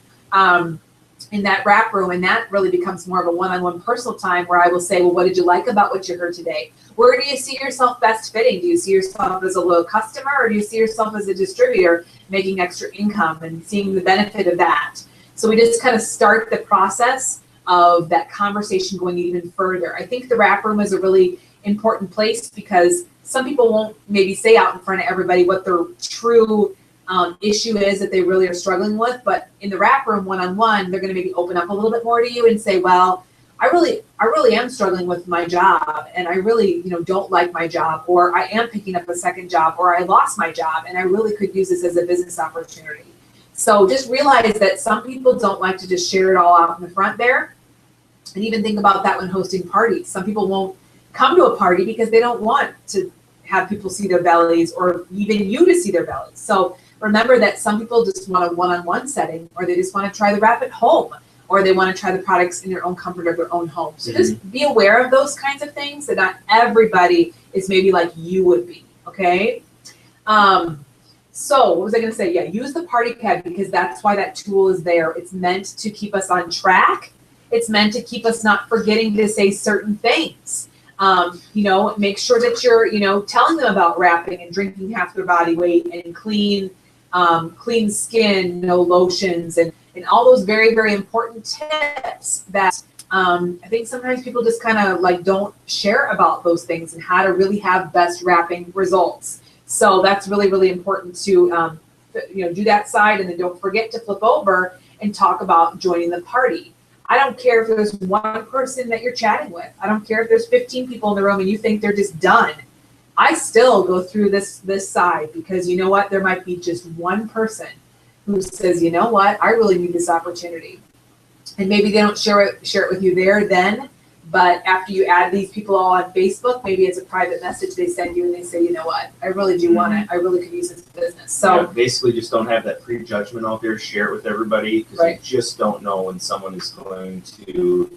B: in that wrap room. And that really becomes more of a one-on-one personal time, where I will say, well, what did you like about what you heard today? Where do you see yourself best fitting? Do you see yourself as a loyal customer, or do you see yourself as a distributor making extra income and seeing the benefit of that? So we just kind of start the process of that conversation going even further. I think the wrap room is a really important place, because some people won't maybe say out in front of everybody what their true issue is that they really are struggling with. But in the wrap room, one-on-one, they're going to maybe open up a little bit more to you and say, well, I really am struggling with my job, and I really, don't like my job, or I am picking up a second job, or I lost my job, and I really could use this as a business opportunity. So just realize that some people don't like to just share it all out in the front there. And even think about that when hosting parties. Some people won't come to a party because they don't want to have people see their bellies or even you to see their bellies. So remember that some people just want a one-on-one setting, or they just want to try the wrap at home, or they want to try the products in their own comfort of their own home. So just be aware of those kinds of things, that not everybody is maybe like you would be, okay? So what was I going to say? Yeah, use the party pad, because that's why that tool is there. It's meant to keep us on track. It's meant to keep us not forgetting to say certain things. You know, make sure that you're, you know, telling them about wrapping and drinking half their body weight and clean skin, no lotions, and all those very, very important tips that I think sometimes people just kind of like don't share about those things and how to really have best wrapping results. So that's really, really important to, you know, do that side, and then don't forget to flip over and talk about joining the party. I don't care if there's one person that you're chatting with. I don't care if there's 15 people in the room and you think they're just done. I still go through this side, because you know what? There might be just one person who says, you know what? I really need this opportunity. And maybe they don't share it with you there then, but after you add these people all on Facebook, maybe it's a private message they send you and they say, you know what? I really do want it. I really could use this business. So
A: yeah, basically just don't have that prejudgment out there. Share it with everybody, because
B: right.
A: you just don't know when someone is going to,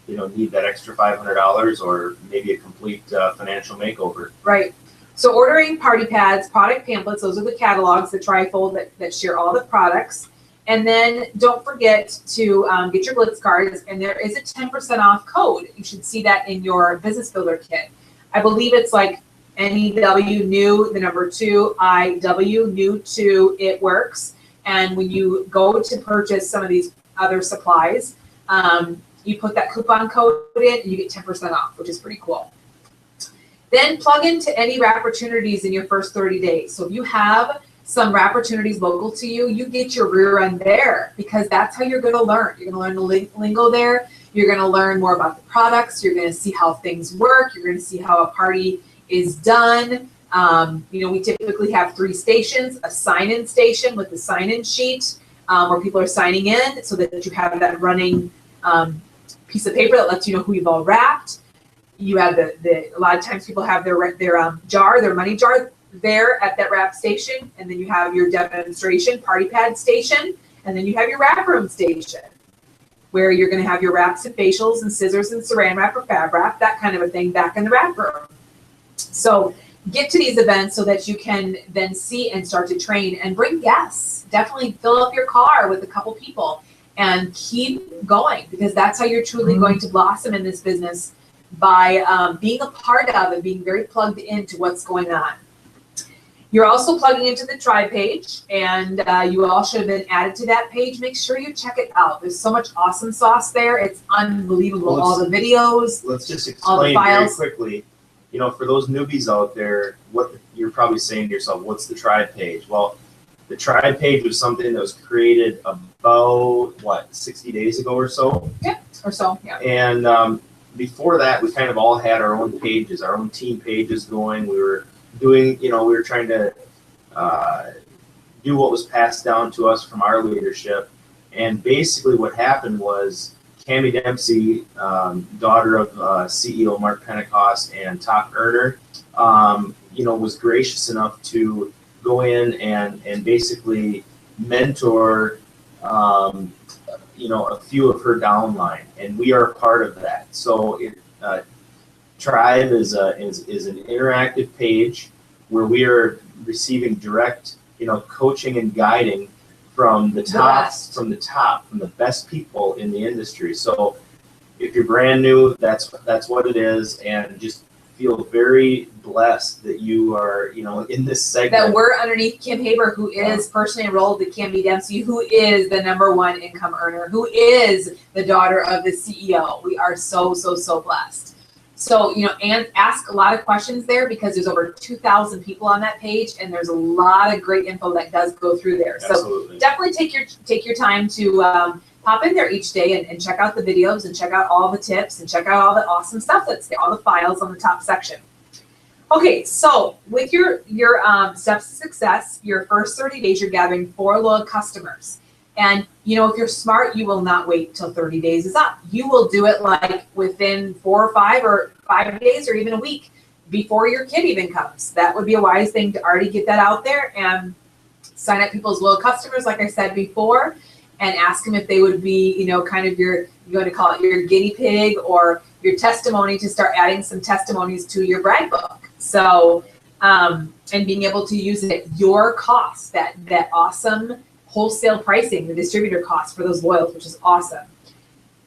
A: you know, need that extra $500 or maybe a complete financial makeover.
B: Right. So ordering party pads, product pamphlets, those are the catalogs, the trifold that share all the products. And then don't forget to get your Blitz cards, and there is a 10% off code. You should see that in your business builder kit. I believe it's like NEW new, the number 2, IW new 2, it works. And when you go to purchase some of these other supplies, you put that coupon code in and you get 10% off, which is pretty cool. Then plug into any wrap opportunities in your first 30 days. So if you have some wrap opportunities local to you, you get your rear end there, because that's how you're going to learn. You're going to learn the lingo there. You're going to learn more about the products. You're going to see how things work. You're going to see how a party is done. You know, we typically have 3 stations: a sign-in station with the sign-in sheet where people are signing in, so that you have that running piece of paper that lets you know who you've all wrapped. You have a lot of times people have their jar, their money jar, there at that wrap station, and then you have your demonstration party pad station, and then you have your wrap room station, where you're going to have your wraps and facials and scissors and saran wrap or fab wrap, that kind of a thing, back in the wrap room. So get to these events so that you can then see and start to train, and bring guests. Definitely fill up your car with a couple people and keep going, because that's how you're truly going to blossom in this business, by being a part of and being very plugged into what's going on. You're also plugging into the Tribe page, and you all should have been added to that page. Make sure you check it out. There's so much awesome sauce there. It's unbelievable.
A: Well,
B: all the videos.
A: Let's just
B: all the
A: explain very
B: files.
A: quickly. You know, for those newbies out there, what you're probably saying to yourself, what's the Tribe page? Well, the Tribe page was something that was created about, 60 days ago or so?
B: Yeah, or so, yeah.
A: And before that, we kind of all had our own pages, our own team pages going. We were doing, you know, we were trying to do what was passed down to us from our leadership. And basically what happened was Cami Dempsey, daughter of CEO Mark Pentecost and top earner, you know, was gracious enough to go in and basically mentor, you know, a few of her downline, and we are a part of that. So Tribe is an interactive page where we are receiving direct, you know, coaching and guiding from the best people in the industry. So if you're brand new, that's what it is, and just feel very blessed that you are, you know, in this segment.
B: That we're underneath Kim Haber, who is personally enrolled with Cami Dempsey, who is the #1 income earner, who is the daughter of the CEO. We are so, so, so blessed. So, you know, and ask a lot of questions there, because there's over 2,000 people on that page, and there's a lot of great info that does go through there.
A: Absolutely.
B: So definitely take your time to pop in there each day and check out the videos and check out all the tips and check out all the awesome stuff that's there, all the files on the top section. Okay, so with your steps to success, your first 30 days, you're gathering 4 loyal customers. And if you're smart, you will not wait till 30 days is up. You will do it like within 4 or 5 days or even a week before your kid even comes. That would be a wise thing to already get that out there and sign up people's loyal customers, like I said before, and ask them if they would be, kind of you're going to call it your guinea pig or your testimony, to start adding some testimonies to your brag book. So, and being able to use it at your cost, that awesome wholesale pricing, the distributor cost for those loyals, which is awesome.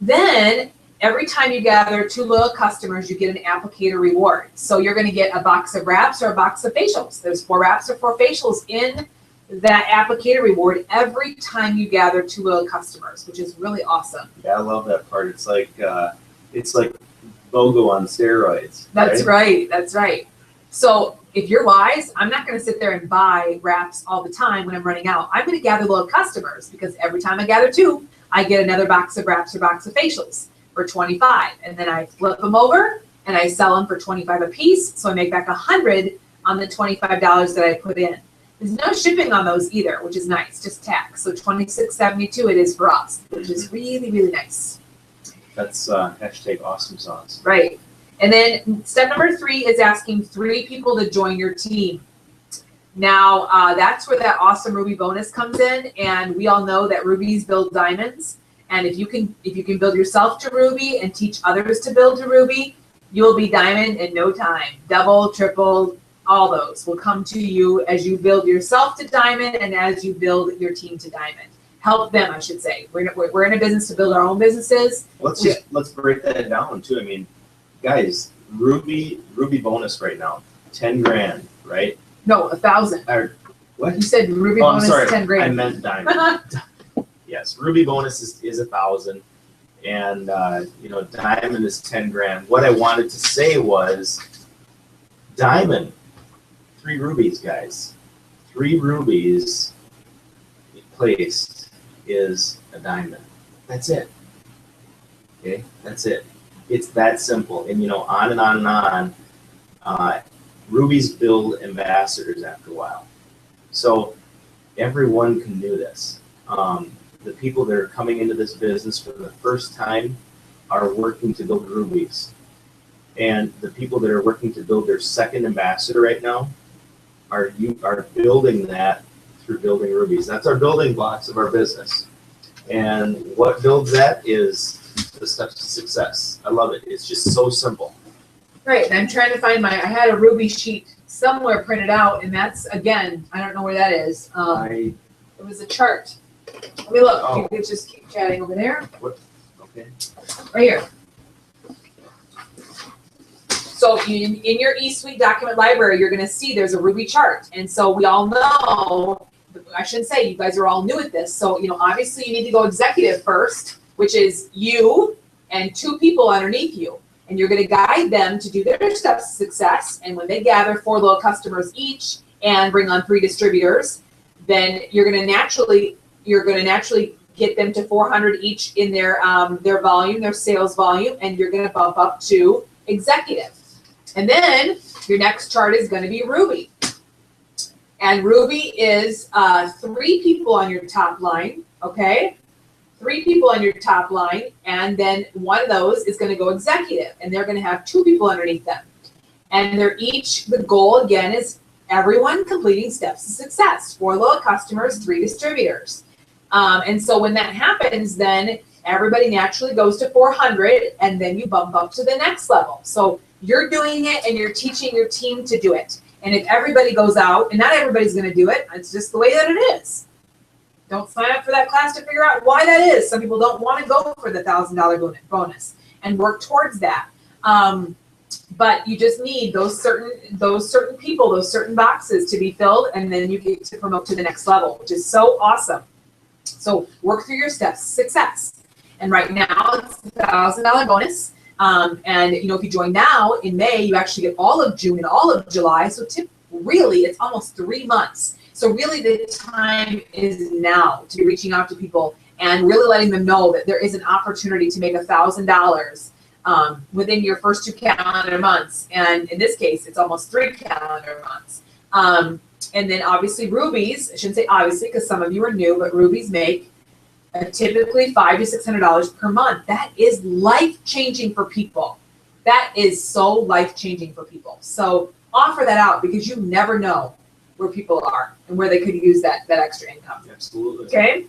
B: Then every time you gather 2 loyal customers, you get an applicator reward. So you're going to get a box of wraps or a box of facials. There's 4 wraps or 4 facials in that applicator reward every time you gather 2 loyal customers, which is really awesome.
A: Yeah, I love that part. It's like BOGO on steroids.
B: That's right. That's right. So if you're wise, I'm not going to sit there and buy wraps all the time when I'm running out. I'm going to gather loyal customers, because every time I gather 2, I get another box of wraps or box of facials for $25, and then I flip them over and I sell them for $25 a piece. So I make back $100 on the $25 that I put in. There's no shipping on those either, which is nice, just tax. So $26.72 it is for us, which is really, really nice.
A: That's hashtag awesome sauce.
B: Right. And then step number 3 is asking 3 people to join your team. Now, that's where that awesome Ruby bonus comes in, and we all know that rubies build diamonds. And if you can build yourself to Ruby and teach others to build to Ruby, you'll be diamond in no time. Double, triple, all those will come to you as you build yourself to diamond and as you build your team to diamond. Help them, I should say. We're in a business to build our own businesses.
A: Let's break that down too. I mean, guys, Ruby bonus right now, 10 grand, right?
B: No, 1,000.
A: Or what?
B: You said Ruby
A: I'm
B: bonus
A: sorry,
B: is 10 grand.
A: I meant diamond. Yes, Ruby bonus is 1,000, and diamond is 10 grand. What I wanted to say was, diamond, 3 rubies, guys. 3 rubies placed is a diamond. That's it. Okay, that's it. It's that simple. And on and on and on. Rubies build ambassadors after a while. So everyone can do this. The people that are coming into this business for the first time are working to build rubies. And the people that are working to build their second ambassador right now are building that through building rubies. That's our building blocks of our business. And what builds that is the steps to success. I love it. It's just so simple.
B: Right, and I'm trying to find I had a Ruby sheet somewhere printed out, and that's, again, I don't know where that is. It was a chart. Let me look.
A: Oh.
B: You can just keep chatting over there.
A: What? Okay.
B: Right here. So in your eSuite document library, you're going to see there's a Ruby chart. And so we all know, I shouldn't say you guys are all new at this. So, obviously you need to go executive first, which is you and 2 people underneath you. And you're going to guide them to do their steps to success. And when they gather 4 loyal customers each and bring on 3 distributors, then you're going to naturally get them to 400 each in their volume, their sales volume, and you're going to bump up to executive. And then your next chart is going to be Ruby. And Ruby is 3 people on your top line, okay? 3 people on your top line, and then one of those is going to go executive, and they're going to have 2 people underneath them. And they're each, the goal again is everyone completing steps to success. 4 loyal customers, 3 distributors. And so when that happens, then everybody naturally goes to 400, and then you bump up to the next level. So you're doing it, and you're teaching your team to do it. And if everybody goes out, and not everybody's going to do it, it's just the way that it is. Don't sign up for that class to figure out why that is. Some people don't want to go for the $1,000 bonus and work towards that. But you just need those certain people, those certain boxes to be filled, and then you get to promote to the next level, which is so awesome. So work through your steps to success. And right now it's the $1,000 bonus. And if you join now in May, you actually get all of June and all of July. So really, it's almost 3 months. So really the time is now to be reaching out to people and really letting them know that there is an opportunity to make $1,000 within your first 2 calendar months. And in this case, it's almost 3 calendar months. And then obviously rubies, I shouldn't say obviously because some of you are new, but rubies make typically $500 to $600 per month. That is life-changing for people. That is so life-changing for people. So offer that out because you never know where people are and where they could use that extra income.
A: Absolutely.
B: Okay?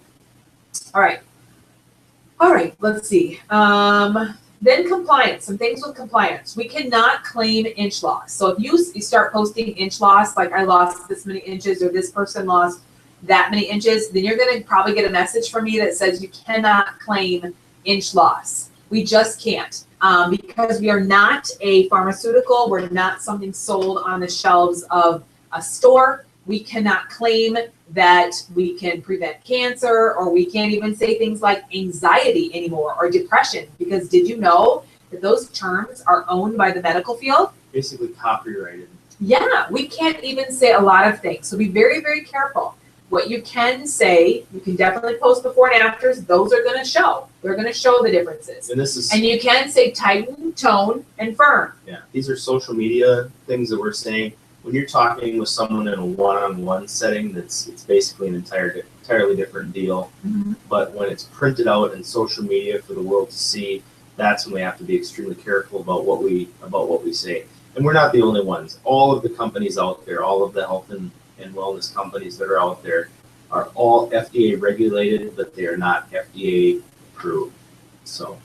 B: All right, let's see. Then compliance, some things with compliance. We cannot claim inch loss. So if you start posting inch loss, like I lost this many inches or this person lost that many inches, then you're gonna probably get a message from me that says you cannot claim inch loss. We just can't. Because we are not a pharmaceutical, we're not something sold on the shelves of a store. We cannot claim that we can prevent cancer, or we can't even say things like anxiety anymore or depression, because did you know that those terms are owned by the medical field?
A: Basically copyrighted.
B: Yeah, we can't even say a lot of things. So be very, very careful. What you can say, you can definitely post before and afters. Those are going to show. They're going to show the differences.
A: And this is,
B: And you can say tighten, tone, and firm.
A: yeah, these are social media things that we're saying. When you're talking with someone in a one-on-one setting, it's basically an entirely different deal.
B: Mm-hmm.
A: But when it's printed out in social media for the world to see, that's when we have to be extremely careful about what we say. And we're not the only ones. All of the companies out there, all of the health and wellness companies that are out there are all FDA regulated, but they are not FDA approved. So.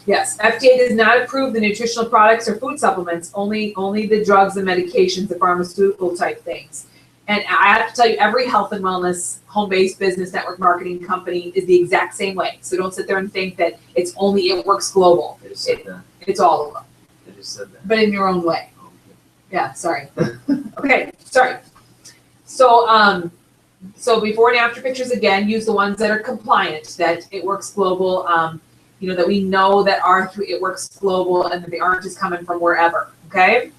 B: Yes, FDA does not approve the nutritional products or food supplements, only the drugs and medications, the pharmaceutical type things. And I have to tell you, every health and wellness home-based business network marketing company is the exact same way. So don't sit there and think that it's only It Works Global.
A: I just said that.
B: It's all of them,
A: I just said that.
B: but in your own way.
A: Okay.
B: Yeah, sorry. Okay, sorry. So, so before and after pictures, again, use the ones that are compliant, that It Works Global, that we know that are through It Works Global and that they aren't just coming from wherever, okay?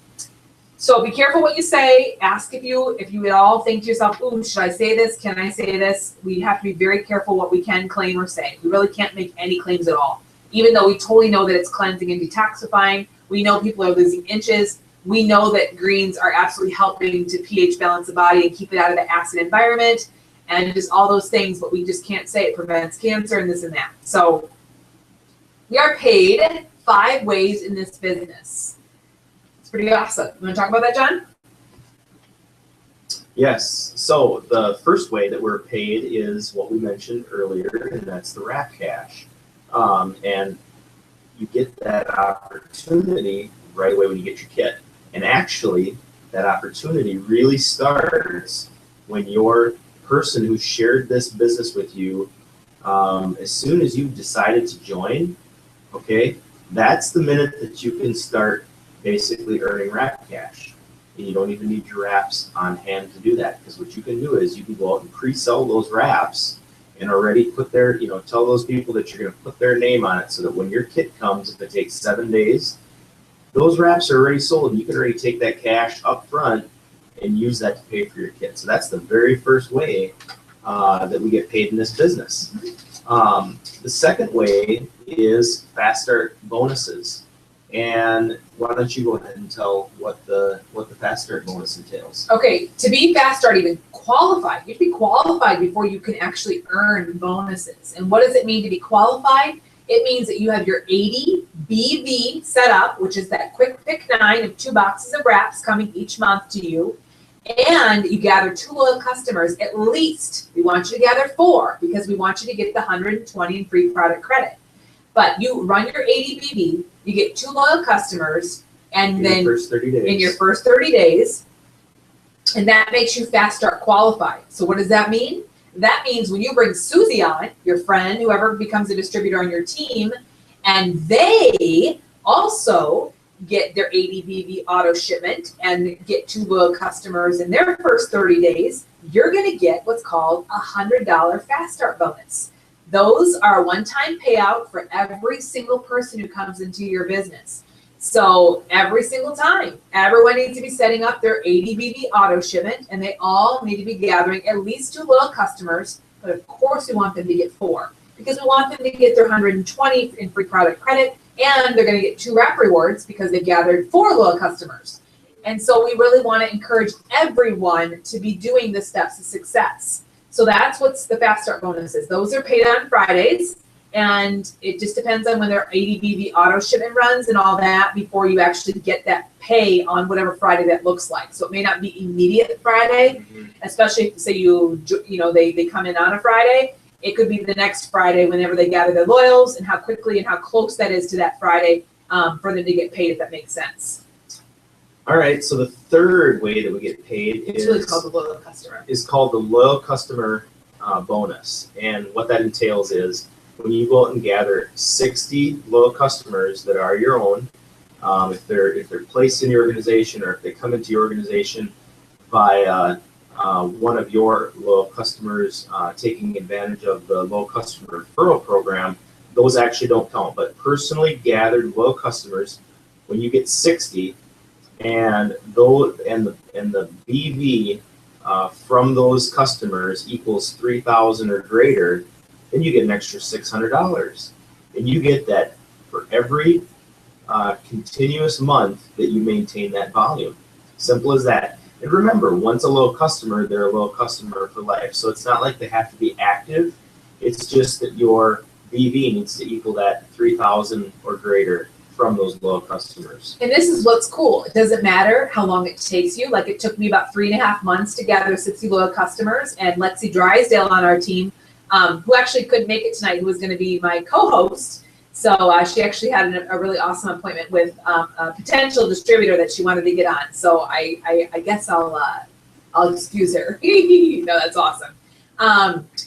B: So be careful what you say. Ask if you at all think to yourself, ooh, should I say this? Can I say this? We have to be very careful what we can claim or say. We really can't make any claims at all. Even though we totally know that it's cleansing and detoxifying, we know people are losing inches. We know that greens are absolutely helping to pH balance the body and keep it out of the acid environment and just all those things, but we just can't say it prevents cancer and this and that. So we are paid 5 ways in this business. It's pretty awesome. You want to talk about that, John?
A: Yes. So the first way that we're paid is what we mentioned earlier, and that's the wrap cash. And you get that opportunity right away when you get your kit. And actually, that opportunity really starts when your person who shared this business with you, as soon as you've decided to join, okay, that's the minute that you can start basically earning wrap cash. And you don't even need your wraps on hand to do that, because what you can do is you can go out and pre-sell those wraps and already put their, tell those people that you're going to put their name on it so that when your kit comes, if it takes 7 days, those wraps are already sold. You can already take that cash up front and use that to pay for your kit. So that's the very first way that we get paid in this business. The second way is fast start bonuses. And why don't you go ahead and tell what the fast start bonus entails?
B: Okay, to be fast start even qualified, you have to be qualified before you can actually earn bonuses. And what does it mean to be qualified? It means that you have your 80 BV set up, which is that quick pick 9 of 2 boxes of wraps coming each month to you. And you gather 2 loyal customers, at least. We want you to gather 4 because we want you to get the 120 in free product credit. But you run your 80 BV, you get 2 loyal customers, and then
A: first 30 days.
B: in your first 30 days, and that makes you fast start qualified. So what does that mean? That means when you bring Susie on, your friend, whoever becomes a distributor on your team, and they also get their 80 BV auto shipment and get 2 loyal customers in their first 30 days, you're going to get what's called a $100 fast start bonus. Those are a one-time payout for every single person who comes into your business. So every single time, everyone needs to be setting up their 80 BV auto shipment, and they all need to be gathering at least 2 loyal customers, but of course we want them to get 4, because we want them to get their 120 in free product credit and they're going to get 2 wrap rewards because they gathered 4 loyal customers. And so we really want to encourage everyone to be doing the steps of success. So that's what's the Fast Start bonuses. Those are paid on Fridays, and it just depends on when their ADBV auto shipment runs and all that before you actually get that pay on whatever Friday that looks like. So it may not be immediate Friday, especially if say they come in on a Friday. It could be the next Friday whenever they gather their loyals, and how quickly and how close that is to that Friday for them to get paid, if that makes sense.
A: All right, so the third way that we get paid
B: It's really called the loyal customer.
A: is called the loyal customer bonus. And what that entails is when you go out and gather 60 loyal customers that are your own, if they're placed in your organization, or if they come into your organization by one of your loyal customers taking advantage of the loyal customer referral program, those actually don't count. But personally gathered loyal customers, when you get 60, and the BV from those customers equals 3,000 or greater, then you get an extra $600, and you get that for every continuous month that you maintain that volume. Simple as that. And remember, once a loyal customer, they're a loyal customer for life. So it's not like they have to be active. It's just that your BV needs to equal that 3,000 or greater from those loyal customers.
B: And this is what's cool. It doesn't matter how long it takes you. Like, it took me about 3.5 months to gather 60 loyal customers. And Lexi Drysdale on our team, who actually couldn't make it tonight, who was going to be my co-host. So she actually had a really awesome appointment with a potential distributor that she wanted to get on. So I guess I'll excuse her. No, that's awesome.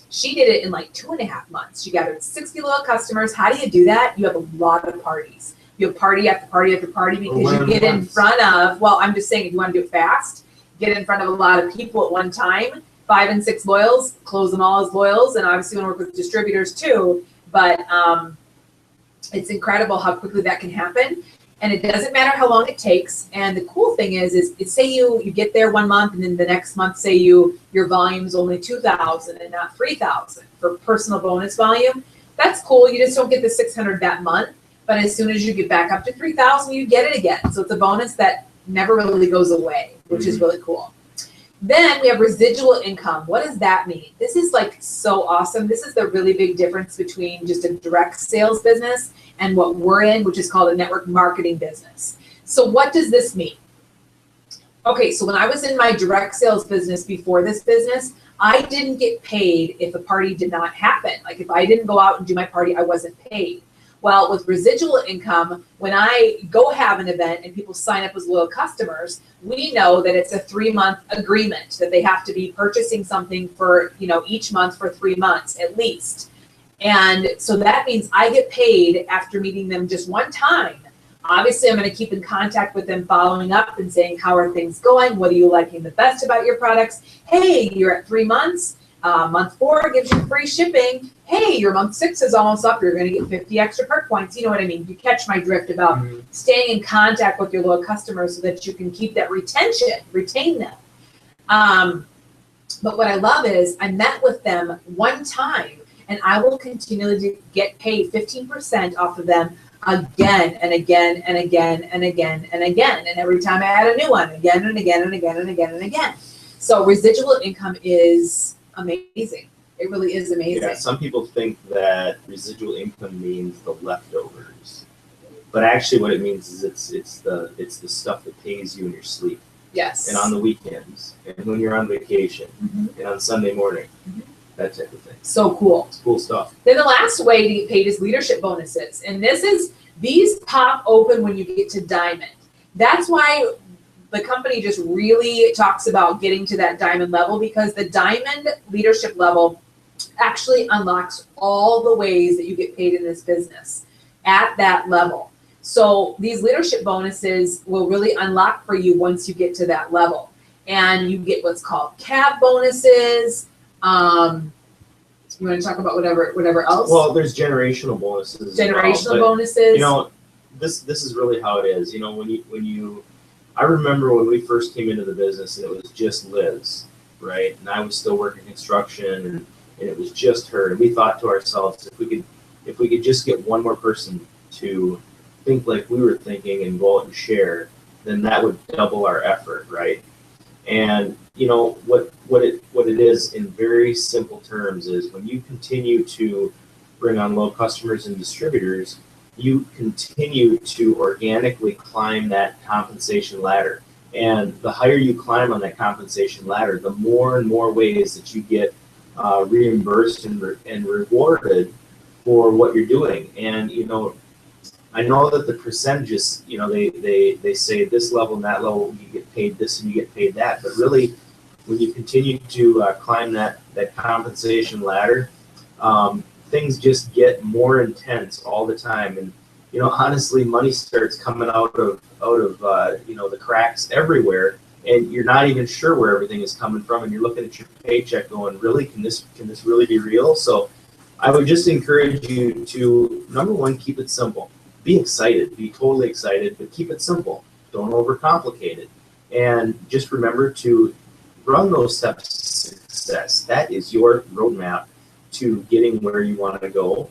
B: She did it in like 2.5 months. She gathered 60 loyal customers. How do you do that? You have a lot of parties. You have party after party after party, because you get in front of, well, I'm just saying, if you want to do it fast, get in front of a lot of people at one time, 5 and 6 loyals, close them all as loyals, and obviously want to work with distributors too. But it's incredible how quickly that can happen, and it doesn't matter how long it takes. And the cool thing is say you get there 1 month, and then the next month, say your volume's only 2,000 and not 3,000 for personal bonus volume. That's cool. You just don't get the 600 that month. But as soon as you get back up to 3,000, you get it again. So it's a bonus that never really goes away, which is really cool. Then we have residual income. What does that mean? This is like so awesome. This is the really big difference between just a direct sales business and what we're in, which is called a network marketing business. So what does this mean? Okay, so when I was in my direct sales business before this business, I didn't get paid if a party did not happen. Like, if I didn't go out and do my party, I wasn't paid. Well, with residual income, when I go have an event and people sign up as loyal customers, we know that it's a 3-month agreement that they have to be purchasing something for, each month for 3 months at least. And so that means I get paid after meeting them just one time. Obviously, I'm going to keep in contact with them, following up and saying, how are things going? What are you liking the best about your products? Hey, you're at 3 months. Month 4 gives you free shipping. Hey, your month 6 is almost up. You're going to get 50 extra perk points. You know what I mean? You catch my drift about staying in contact with your loyal customers so that you can keep that retain them. But what I love is I met with them one time, and I will continually get paid 15% off of them again and again and again and again and again. And every time I add a new one, again and again and again and again and again. So residual income is amazing. It really is amazing.
A: Yeah, some people think that residual income means the leftovers, but actually what it means is it's the stuff that pays you in your sleep.
B: Yes.
A: And on the weekends, and when you're on vacation, and on Sunday morning, that type of thing.
B: So cool.
A: It's cool stuff.
B: Then the last way to get paid is leadership bonuses, and these pop open when you get to Diamond. That's why the company just really talks about getting to that Diamond level, because the Diamond leadership level actually unlocks all the ways that you get paid in this business at that level. So these leadership bonuses will really unlock for you once you get to that level. And you get what's called CAB bonuses. You want to talk about whatever else?
A: Well, there's generational bonuses.
B: Generational bonuses.
A: This is really how it is. I remember when we first came into the business, and it was just Liz, right? And I was still working construction, and it was just her. And we thought to ourselves, if we could just get one more person to think like we were thinking and go out and share, then that would double our effort, right? And you know what it is in very simple terms is when you continue to bring on low customers and distributors, you continue to organically climb that compensation ladder. And the higher you climb on that compensation ladder, the more and more ways that you get reimbursed and rewarded for what you're doing. And you know, I know that the percentages, you know, they say this level and that level, you get paid this and you get paid that. But really, when you continue to climb that compensation ladder, things just get more intense all the time. And you know, honestly, money starts coming out of you know, the cracks everywhere, and you're not even sure where everything is coming from. And you're looking at your paycheck, going, "Really? Can this really be real?" So, I would just encourage you to, number one, keep it simple. Be excited, be totally excited, but keep it simple. Don't overcomplicate it. And just remember to run those steps to success. That is your roadmap to getting where you want to go.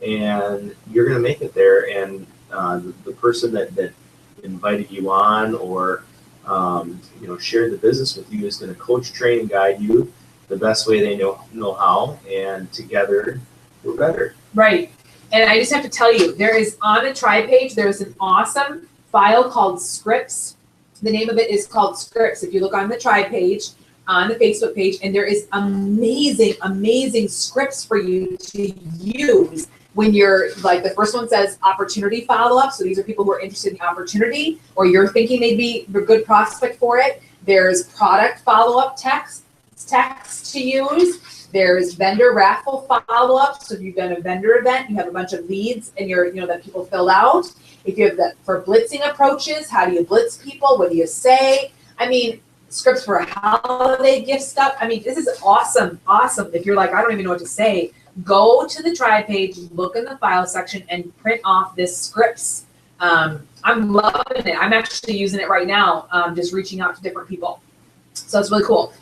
A: And you're going to make it there. And the person that invited you on or you know, shared the business with you is going to coach, train, and guide you the best way they know how. And together, we're better.
B: Right. And I just have to tell you, there is on the Tribe page, there's an awesome file called Scripts. The name of it is called Scripts. If you look on the Tribe page, on the Facebook page, and there is amazing scripts for you to use when you're, like, the first one says opportunity follow-up. So these are people who are interested in the opportunity, or you're thinking they'd be a good prospect for it. There's product follow-up text to use. There's vendor raffle follow-up. So if you've done a vendor event, you have a bunch of leads and you know, that people filled out. If you have that for blitzing approaches, how do you blitz people? What do you say? I mean, scripts for holiday gift stuff. I mean, this is awesome. If you're like, I don't even know what to say, go to the Tribe page, look in the file section, and print off this scripts. I'm loving it. I'm actually using it right now, just reaching out to different people. So it's really cool.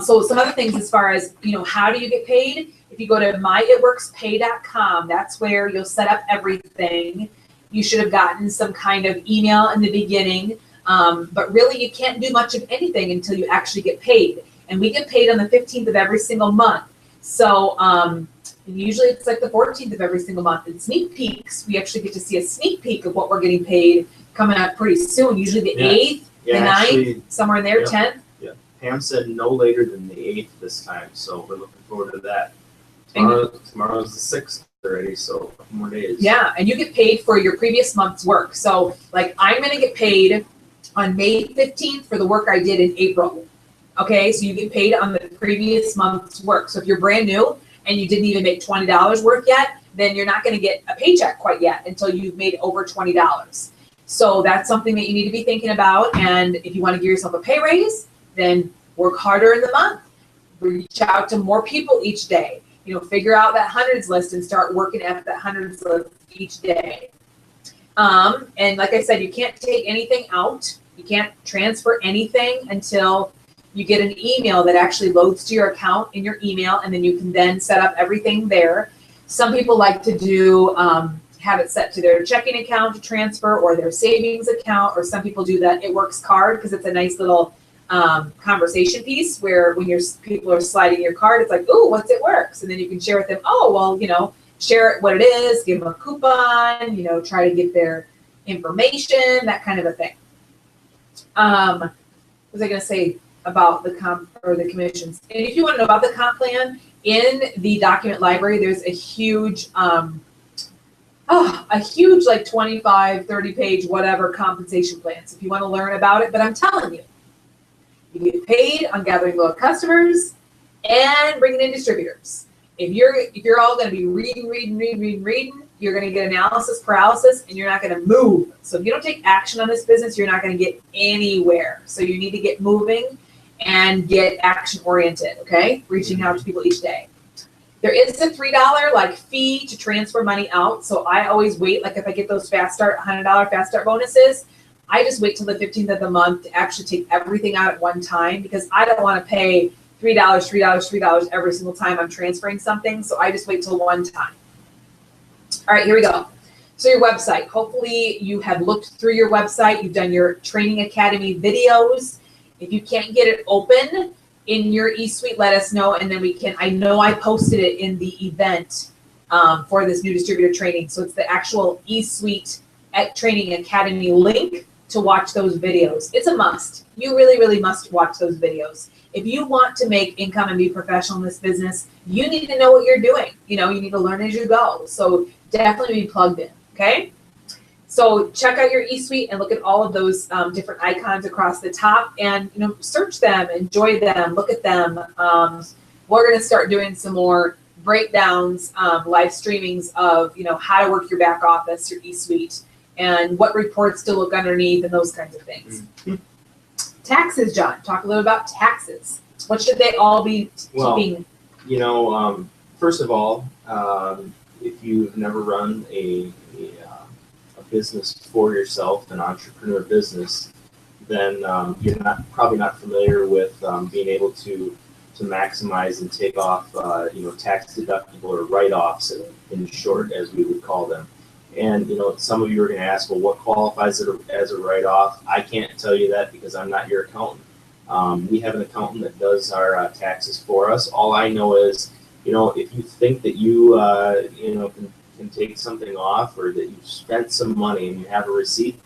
B: So some other things as far as, you know, how do you get paid? If you go to myitworkspay.com, that's where you'll set up everything. You should have gotten some kind of email in the beginning, but really you can't do much of anything until you actually get paid. And we get paid on the 15th of every single month. So usually it's like the 14th of every single month. And sneak peeks, we actually get to see a sneak peek of what we're getting paid coming up pretty soon, usually the 8th, the 9th,
A: actually,
B: somewhere in there, 10th.
A: Pam said no later than the 8th this time, so we're looking forward to that. Tomorrow's the 6th already, so a couple more days.
B: Yeah, and you get paid for your previous month's work. So, like, I'm going to get paid on May 15th for the work I did in April. Okay, so you get paid on the previous month's work. So if you're brand new and you didn't even make $20 worth yet, then you're not going to get a paycheck quite yet until you've made over $20. So that's something that you need to be thinking about. And if you want to give yourself a pay raise, then work harder in the month. Reach out to more people each day. You know, figure out that hundreds list and start working at that hundreds list each day. And like I said, you can't take anything out. You can't transfer anything until you get an email that actually loads to your account in your email, and then you can then set up everything there. Some people like to do have it set to their checking account to transfer, or their savings account, or some people do that It Works card because it's a nice little conversation piece where when people are sliding your card, it's like, "Ooh, what's It Works?" And then you can share with them, "Oh, well, you know, share what it is, give them a coupon, you know, try to get their information," that kind of a thing. What was I going to say about the comp or the commissions? And if you want to know about the comp plan, in the document library, there's a huge like 25, 30 page, whatever compensation plans if you want to learn about it. But I'm telling you, you get paid on gathering loyal customers and bringing in distributors. If you're all going to be reading, you're going to get analysis paralysis, and you're not going to move. So if you don't take action on this business, you're not going to get anywhere. So you need to get moving and get action oriented. Okay, reaching out to people each day. There is a $3 like fee to transfer money out. So I always wait. Like if I get those Fast Start $100 Fast Start bonuses, I just wait till the 15th of the month to actually take everything out at one time, because I don't want to pay $3 every single time I'm transferring something. So I just wait till one time. All right, here we go. So your website, hopefully you have looked through your website, you've done your training academy videos. If you can't get it open in your eSuite, let us know, and then we can, I know I posted it in the event for this new distributor training. So it's the actual eSuite at Training Academy link to watch those videos. It's a must. You really, really must watch those videos. If you want to make income and be professional in this business, you need to know what you're doing. You know, you need to learn as you go. So definitely be plugged in, okay? So check out your eSuite and look at all of those different icons across the top, and you know, search them, enjoy them, look at them. We're gonna start doing some more breakdowns, live streamings of, you know, how to work your back office, your eSuite, and what reports to look underneath and those kinds of things.
A: Mm-hmm.
B: Taxes, John, talk a little about taxes. What should they all be keeping?
A: You know, first of all, if you've never run a business for yourself, an entrepreneur business, then you're probably not familiar with being able to maximize and take off, you know, tax deductible or write-offs in short, as we would call them. And you know, some of you are going to ask, well, what qualifies as a write-off? I can't tell you that because I'm not your accountant. We have an accountant that does our taxes for us. All I know is, you know, if you think that you you know, can take something off, or that you've spent some money and you have a receipt,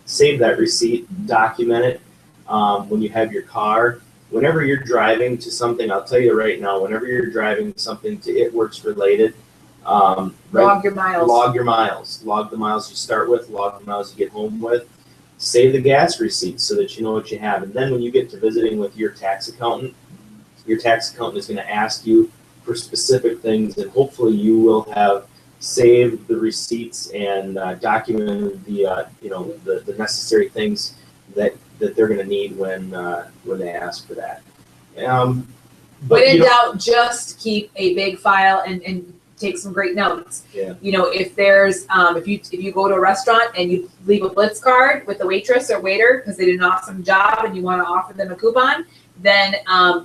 A: save that receipt, document it. When you have your car, whenever you're driving to something, I'll tell you right now, whenever you're driving something to It Works related,
B: Log your miles.
A: Log your miles. Log the miles you start with, log the miles you get home with. Save the gas receipts so that you know what you have. And then when you get to visiting with your tax accountant is going to ask you for specific things, and hopefully you will have saved the receipts and documented the you know, the necessary things that they're going to need when they ask for that.
B: But in doubt, just keep a big file and take some great notes.
A: Yeah.
B: You know, if there's if you go to a restaurant and you leave a Blitz card with the waitress or waiter because they did an awesome job and you want to offer them a coupon, then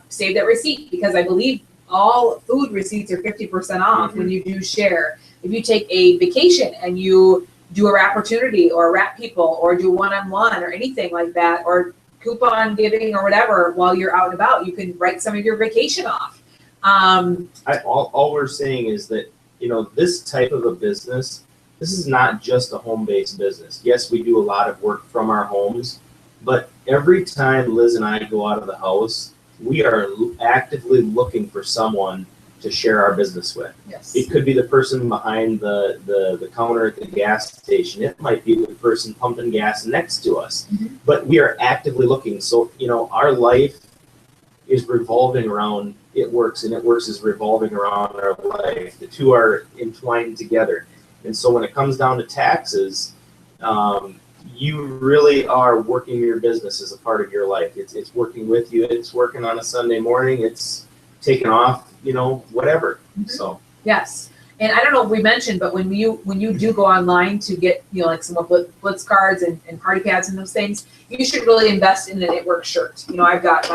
B: save that receipt, because I believe all food receipts are 50% off when you do share. If you take a vacation and you do a Wrapportunity or Wrap People or do one-on-one or anything like that, or coupon giving or whatever, while you're out and about, you can write some of your vacation off.
A: All we're saying is that, you know, this type of a business, this is not just a home-based business. Yes, we do a lot of work from our homes, but every time Liz and I go out of the house, we are actively looking for someone to share our business with.
B: Yes.
A: It could be the person behind the counter at the gas station. It might be the person pumping gas next to us. But we are actively looking. So, you know, our life is revolving around It Works, and It Works is revolving around our life. The two are entwined together. And so when it comes down to taxes, you really are working your business as a part of your life. It's working with you. It's working on a Sunday morning. It's taking off, you know, whatever. So
B: yes. And I don't know if we mentioned, but when you do go online to get, you know, like some Blitz cards and party pads and those things, you should really invest in an It Works shirt. You know, I've got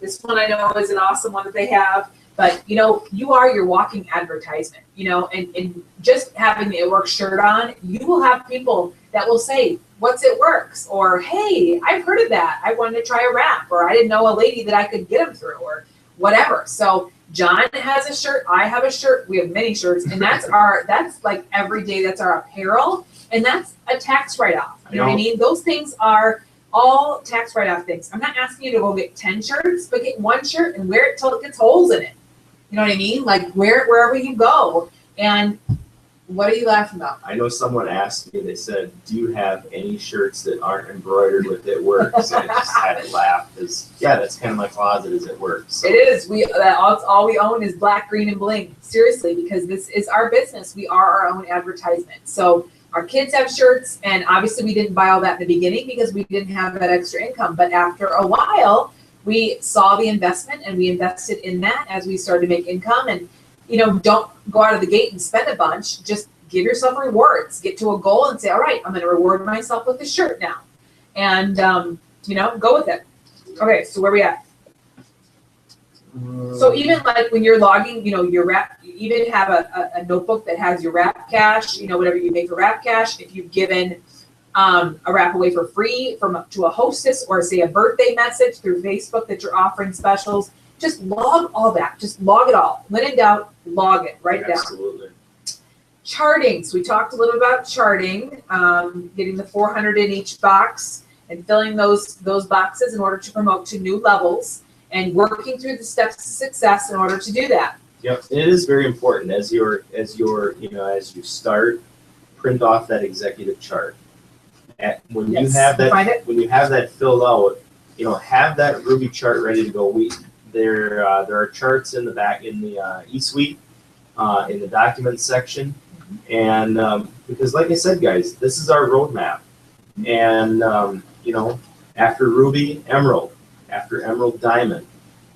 B: this one I know is an awesome one that they have, but you know, you are your walking advertisement, you know, and just having the It Works shirt on, you will have people that will say, what's It Works? Or, hey, I've heard of that. I wanted to try a wrap, or I didn't know a lady that I could get them through, or whatever. So John has a shirt, I have a shirt, we have many shirts, and that's like every day, that's our apparel, and that's a tax write-off. You know what I mean? Those things are all tax write-off things. I'm not asking you to go get 10 shirts, but get one shirt and wear it till it gets holes in it. You know what I mean? Like wherever you go. And what are you laughing about?
A: I know someone asked me, they said, do you have any shirts that aren't embroidered with It Works? And I just had to laugh, because yeah, that's kind of my closet, is It Works. So.
B: It is. All we own is black, green, and bling. Seriously, because this is our business. We are our own advertisement. So our kids have shirts, and obviously we didn't buy all that in the beginning because we didn't have that extra income. But after a while, we saw the investment and we invested in that as we started to make income. And you know, don't go out of the gate and spend a bunch. Just give yourself rewards. Get to a goal and say, all right, I'm going to reward myself with this shirt now. And, you know, go with it. Okay, so where are we at? So even like when you're logging, your wrap, you even have a notebook that has your wrap cash, whatever you make for wrap cash. If you've given a wrap away for free to a hostess, or say a birthday message through Facebook that you're offering specials, just log all that. Just log it all. When in doubt, log it. Write it down.
A: Absolutely.
B: Charting. So we talked a little about charting, getting the 400 in each box and filling those boxes in order to promote to new levels, and working through the steps to success in order to do that.
A: Yep, and it is very important as you start, print off that executive chart. When you have that filled out, have that Ruby chart ready to go. There are charts in the back in the eSuite, in the documents section, and because like I said, guys, this is our roadmap, and after Ruby, Emerald, after Emerald, Diamond,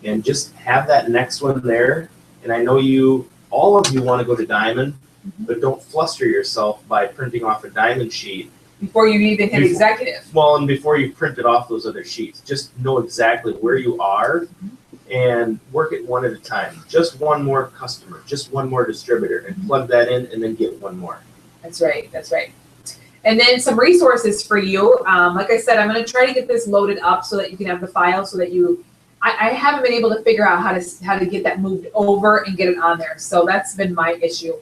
A: and just have that next one there. And I know all of you want to go to Diamond, but don't fluster yourself by printing off a Diamond sheet
B: before you even hit executive.
A: Well, and before you printed off those other sheets, just know exactly where you are and work it one at a time. Just one more customer, just one more distributor, and plug that in, and then get one more.
B: That's right. That's right. And then some resources for you. Like I said, I'm going to try to get this loaded up so that you can have the file, so that I haven't been able to figure out how to get that moved over and get it on there. So that's been my issue.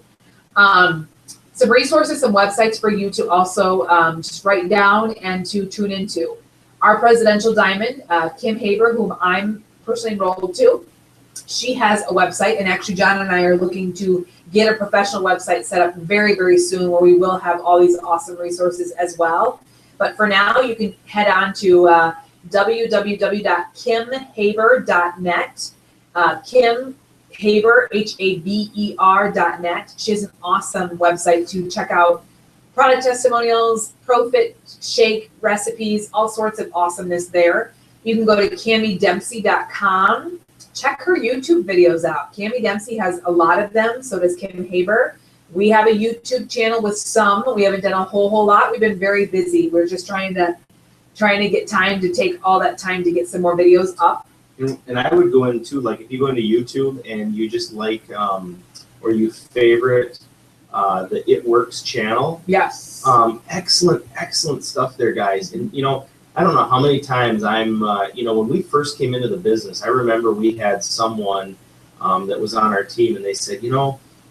B: Some resources, some websites for you to also just write down and to tune into. Our Presidential Diamond, Kim Haber, whom I'm personally enrolled to, she has a website, and actually John and I are looking to get a professional website set up very, very soon, where we will have all these awesome resources as well. But for now, you can head on to www.kimhaber.net. Kim Haber, Haber.net. She has an awesome website to check out product testimonials, ProFit shake recipes, all sorts of awesomeness there. You can go to CammieDempsey.com. Check her YouTube videos out. Cammie Dempsey has a lot of them, so does Kim Haber. We have a YouTube channel with some. We haven't done a whole lot. We've been very busy. We're just trying to get time to take all that time to get some more videos up.
A: And I would go into, like, if you go into YouTube and you just like, or you favorite the It Works channel.
B: Yes.
A: Excellent stuff there, guys. And, I don't know how many times when we first came into the business, I remember we had someone that was on our team, and they said, it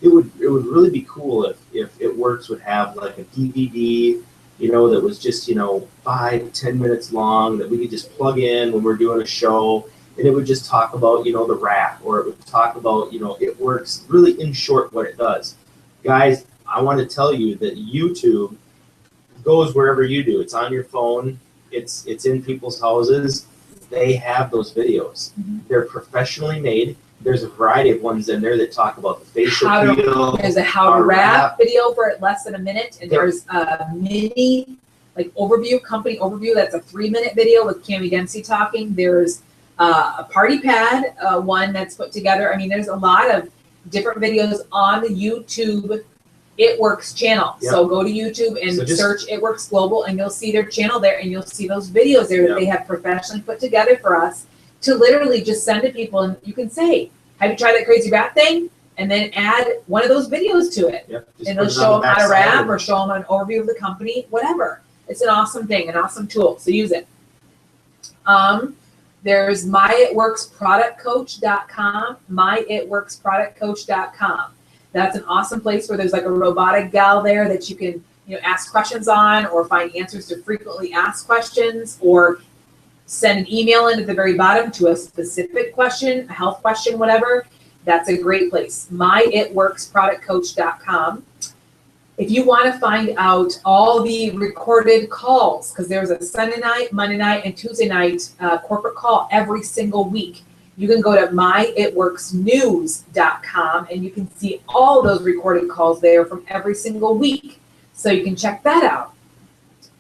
A: would really be cool if It Works would have like a DVD, that was just, 5-10 minutes long, that we could just plug in when we're doing a show, and it would just talk about, the wrap, or it would talk about, It Works, really in short what it does. Guys, I want to tell you that YouTube goes wherever you do. It's on your phone. It's in people's houses. They have those videos. They're professionally made. There's a variety of ones in there that talk about the facial peel.
B: There's a how to wrap video for less than a minute, and there's a mini company overview. That's a 3-minute video with Cammie Dempsey talking. There's a party pad one that's put together. I mean, there's a lot of different videos on the YouTube It Works channel. Yep. So go to YouTube and search It Works Global, and you'll see their channel there, and you'll see those videos there that they have professionally put together for us to literally just send to people. And you can say, have you tried that crazy wrap thing? And then add one of those videos to it. Yep. And they'll show them how to wrap, or show them an overview of the company, whatever. It's an awesome thing, an awesome tool. So use it. There's myitworksproductcoach.com, myitworksproductcoach.com. That's an awesome place where there's like a robotic gal there that you can, ask questions on, or find answers to frequently asked questions, or send an email in at the very bottom to a specific question, a health question, whatever. That's a great place. myitworksproductcoach.com. If you want to find out all the recorded calls, because there's a Sunday night, Monday night, and Tuesday night corporate call every single week, you can go to myitworksnews.com, and you can see all those recorded calls there from every single week. So you can check that out.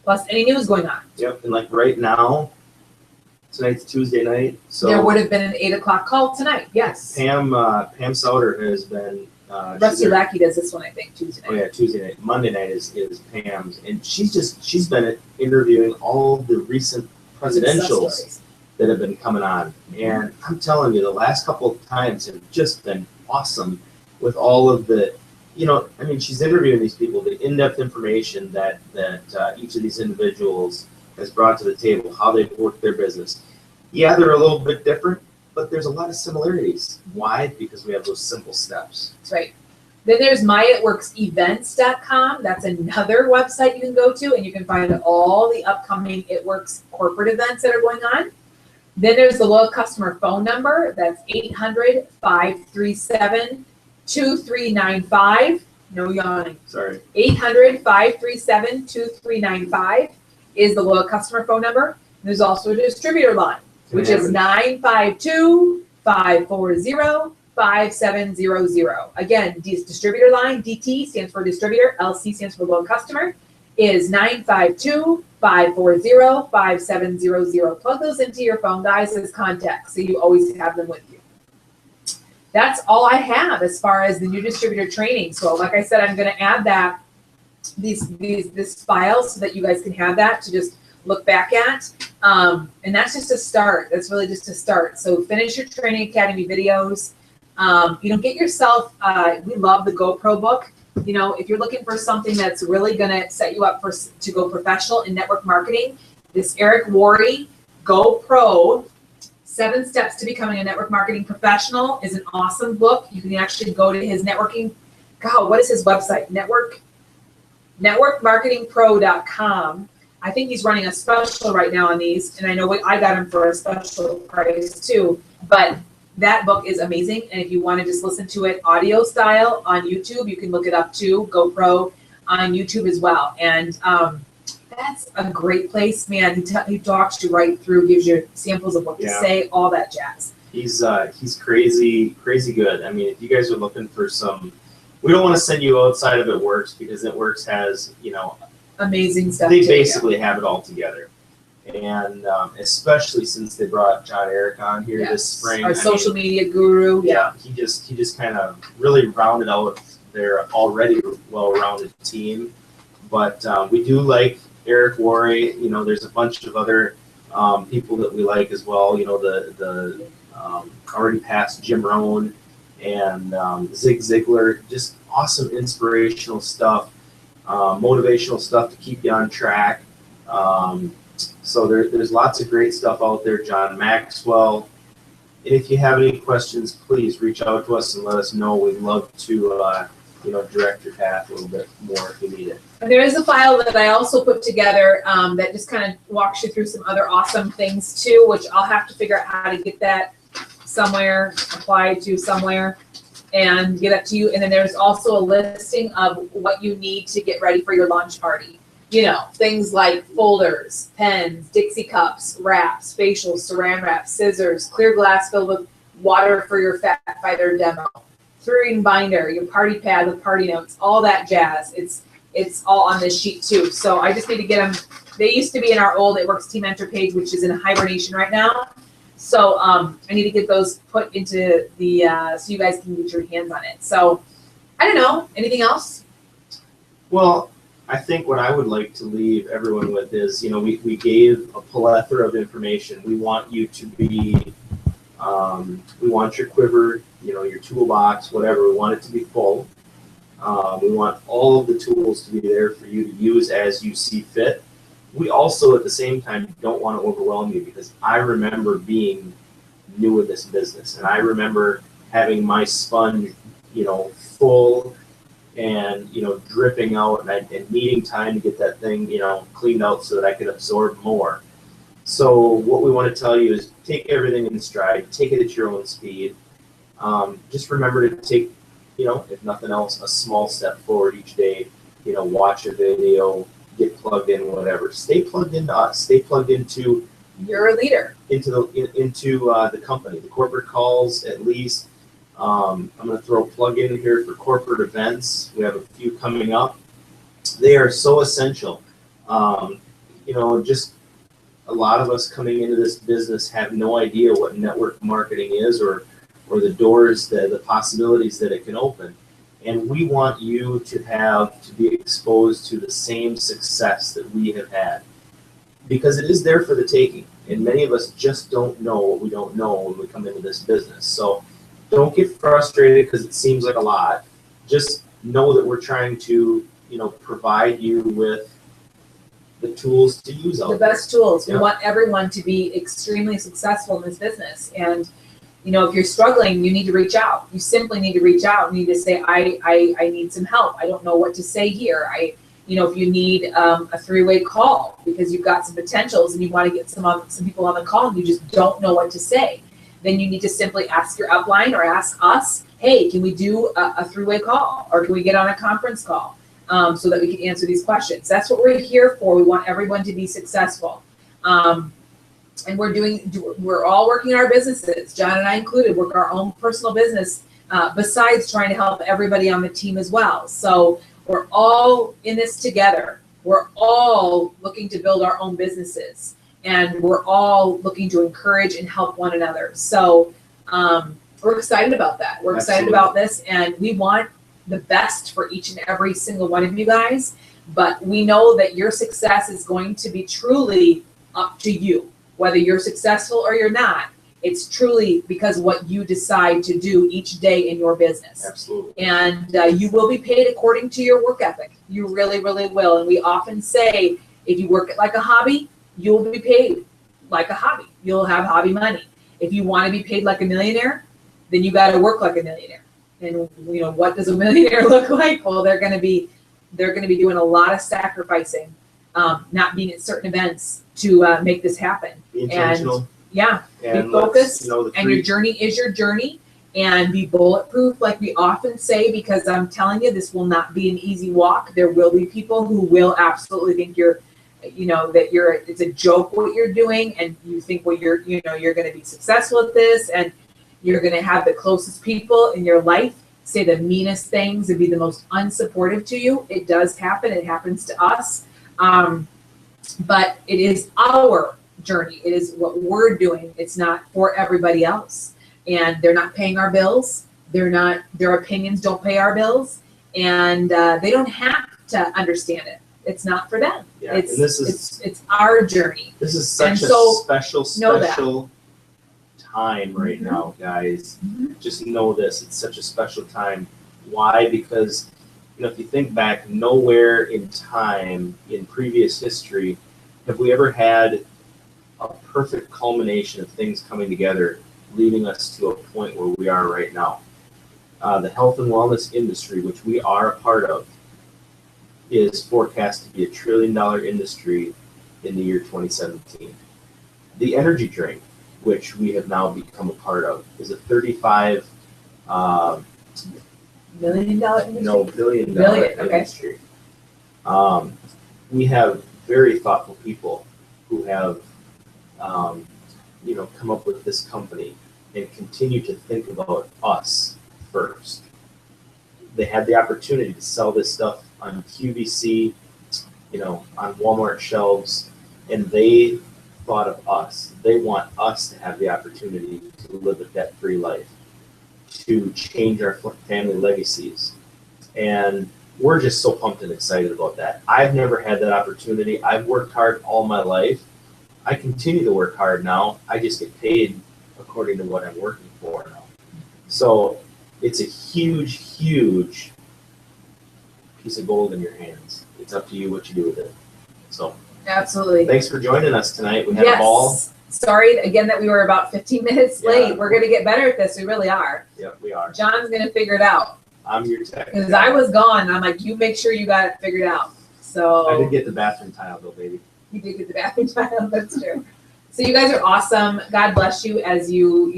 B: Plus any news going on.
A: Yep, and like right now, tonight's Tuesday night. So
B: there would have been an 8 o'clock call tonight, yes.
A: Pam Sauter has been
B: Rusty Lackey does this one, I think, Tuesday night.
A: Oh yeah, Tuesday night. Monday night is Pam's, and she's been interviewing all the recent presidentials that have been coming on. And I'm telling you, the last couple of times have just been awesome with all of the, I mean, she's interviewing these people, the in-depth information that each of these individuals has brought to the table, how they've worked their business. Yeah, they're a little bit different, but there's a lot of similarities. Why? Because we have those simple steps.
B: That's right. Then there's myitworksevents.com. That's another website you can go to, and you can find all the upcoming It Works corporate events that are going on. Then there's the loyal customer phone number. That's 800-537-2395. No yawning.
A: Sorry.
B: 800-537-2395 is the loyal customer phone number. And there's also a distributor line, which is 952-540-5700. Again, distributor line, DT stands for distributor, LC stands for loyal customer, is 952-540-5700. Plug those into your phone, guys, as contacts, so you always have them with you. That's all I have as far as the new distributor training. So like I said, I'm going to add that, this file, so that you guys can have that to just look back at. And that's just a start. That's really just a start. So finish your Training Academy videos. Get yourself, we love the GoPro book. If you're looking for something that's really going to set you up to go professional in network marketing, this Eric Worre GoPro 7 Steps to Becoming a Network Marketing Professional is an awesome book. You can actually go to his networking, what is his website? Networkmarketingpro.com. I think he's running a special right now on these, and I know I got him for a special price too. But that book is amazing, and if you want to just listen to it audio style on YouTube, you can look it up too, GoPro on YouTube as well. And that's a great place, man. He talks you right through, gives you samples of what to say, all that jazz.
A: He's crazy good. I mean, if you guys are looking for we don't want to send you outside of It Works, because It Works has,
B: amazing stuff.
A: They basically have it all together. And especially since they brought John Eric on here this spring.
B: Our social media guru.
A: Yeah, he just kind of really rounded out their already well-rounded team. But we do like Eric Worre. There's a bunch of other people that we like as well. The already passed Jim Rohn and Zig Ziglar. Just awesome inspirational stuff, motivational stuff to keep you on track. So there's lots of great stuff out there. John Maxwell. And if you have any questions, please reach out to us and let us know. We'd love to direct your path a little bit more if you need it.
B: And there is a file that I also put together that just kind of walks you through some other awesome things too, which I'll have to figure out how to get that somewhere, apply to somewhere, and get that to you. And then there's also a listing of what you need to get ready for your launch party. Things like folders, pens, Dixie cups, wraps, facials, saran wrap, scissors, clear glass filled with water for your Fat Fighter demo, 3-ring binder, your party pad with party notes, all that jazz. It's all on this sheet too. So I just need to get them. They used to be in our old It Works Team Mentor page, which is in hibernation right now. So I need to get those put into the, so you guys can get your hands on it. So I don't know, anything else?
A: Well, I think what I would like to leave everyone with is, we gave a plethora of information. We want you to be, we want your quiver, your toolbox, whatever. We want it to be full. We want all of the tools to be there for you to use as you see fit. We also, at the same time, don't want to overwhelm you, because I remember being new in this business, and I remember having my sponge, full and dripping out, and needing time to get that thing cleaned out so that I could absorb more. So what we want to tell you is take everything in stride, take it at your own speed. Just remember to take, if nothing else, a small step forward each day. Watch a video, get plugged in, whatever. Stay plugged into us. Stay plugged into.
B: You're a leader.
A: Into the company, the corporate calls at least. I'm going to throw a plug in here for corporate events. We have a few coming up. They are so essential. Just a lot of us coming into this business have no idea what network marketing is, or the doors, the possibilities that it can open. And we want you to be exposed to the same success that we have had, because it is there for the taking. And many of us just don't know what we don't know when we come into this business. So don't get frustrated because it seems like a lot. Just know that we're trying to, provide you with the tools to use out
B: The
A: there.
B: best tools. We
A: Yeah.
B: want everyone to be extremely successful in this business. And, if you're struggling, you need to reach out. You simply need to reach out. You need to say, I need some help. I don't know what to say here. If you need a three-way call because you've got some potentials and you want to get some people on the call and you just don't know what to say, then you need to simply ask your upline or ask us, hey, can we do a three-way call or can we get on a conference call so that we can answer these questions? That's what we're here for. We want everyone to be successful. And we're all working our businesses, John and I included, work our own personal business besides trying to help everybody on the team as well. So we're all in this together. We're all looking to build our own businesses, and we're all looking to encourage and help one another. So we're excited about that. We're excited
A: Absolutely.
B: about this, and we want the best for each and every single one of you guys. But we know that your success is going to be truly up to you, whether you're successful or you're not. It's truly because of what you decide to do each day in your business.
A: Absolutely.
B: And you will be paid according to your work ethic. You really, really will. And we often say, if you work it like a hobby, you'll be paid like a hobby. You'll have hobby money. If you want to be paid like a millionaire, then you got to work like a millionaire. And what does a millionaire look like? Well, they're going to be doing a lot of sacrificing, not being at certain events to make this happen.
A: Be intentional.
B: Yeah.
A: And
B: be focused,
A: the
B: and your journey is your journey, and be bulletproof, like we often say, because I'm telling you, this will not be an easy walk. There will be people who will absolutely think it's a joke what you're doing, and you think, well, you're going to be successful at this, and you're going to have the closest people in your life say the meanest things and be the most unsupportive to you. It does happen. It happens to us. But it is our journey. It is what we're doing. It's not for everybody else. And they're not paying our bills. Their opinions don't pay our bills. And they don't have to understand it. It's not for them.
A: Yeah.
B: It's our journey.
A: This is such a special time right now, guys.
B: Mhm.
A: Just know this. It's such a special time. Why? Because if you think back, nowhere in time in previous history have we ever had a perfect culmination of things coming together, leading us to a point where we are right now. The health and wellness industry, which we are a part of, is forecast to be $1 trillion industry in the year 2017. The energy drink, which we have now become a part of, is a $35
B: $1 million industry?
A: billion
B: Billion, okay.
A: industry. We have very thoughtful people who have come up with this company and continue to think about us first. They had the opportunity to sell this stuff on QVC, on Walmart shelves, and they thought of us. They want us to have the opportunity to live a debt-free life, to change our family legacies. And we're just so pumped and excited about that. I've never had that opportunity. I've worked hard all my life. I continue to work hard now. I just get paid according to what I'm working for now. So it's a huge, huge piece of gold in your hands. It's up to you what you do with it. So
B: Absolutely.
A: thanks for joining us tonight. We had a ball.
B: Sorry again that we were about 15 minutes late. We're going to get better at this. We really are.
A: Yep, we are.
B: John's going to figure it out.
A: I'm your tech.
B: Because I was gone. And I'm like, you make sure you got it figured out. So
A: I did get the bathroom tile though, baby.
B: You did get the bathroom tile. That's true. So you guys are awesome. God bless you as you,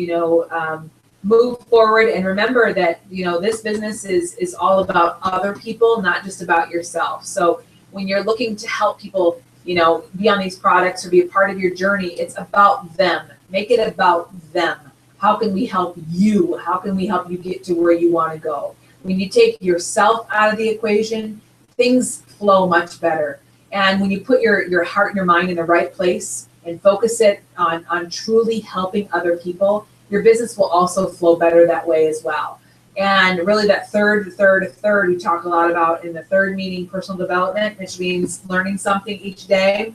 B: move forward. And remember that, this business is all about other people, not just about yourself. So when you're looking to help people, be on these products or be a part of your journey, it's about them. Make it about them. How can we help you? How can we help you get to where you want to go? When you take yourself out of the equation, things flow much better. And when you put your heart and your mind in the right place and focus it on truly helping other people, your business will also flow better that way as well. And really that third, we talk a lot about in the third meaning, personal development, which means learning something each day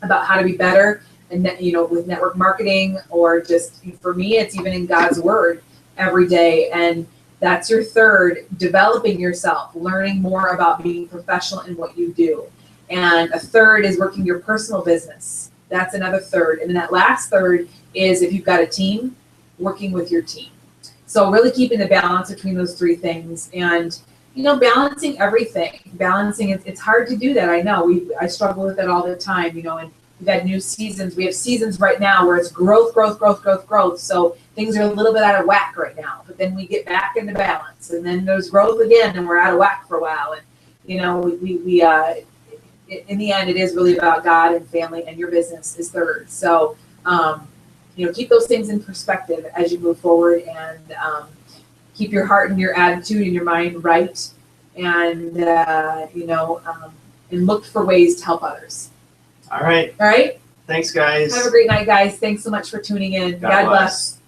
B: about how to be better and with network marketing, or just for me, it's even in God's word every day. And that's your third, developing yourself, learning more about being professional in what you do. And a third is working your personal business. That's another third. And then that last third is if you've got a team, working with your team. So really keeping the balance between those three things, and balancing everything. Balancing, it's hard to do that. I know I struggle with it all the time, and we've had new seasons. We have seasons right now where it's growth. So things are a little bit out of whack right now, but then we get back into balance, and then there's growth again, and we're out of whack for a while. And we in the end, it is really about God and family, and your business is third. So keep those things in perspective as you move forward, and keep your heart and your attitude and your mind right, and and look for ways to help others.
A: All right.
B: All right.
A: Thanks, guys.
B: Have a great night, guys. Thanks so much for tuning in. God bless.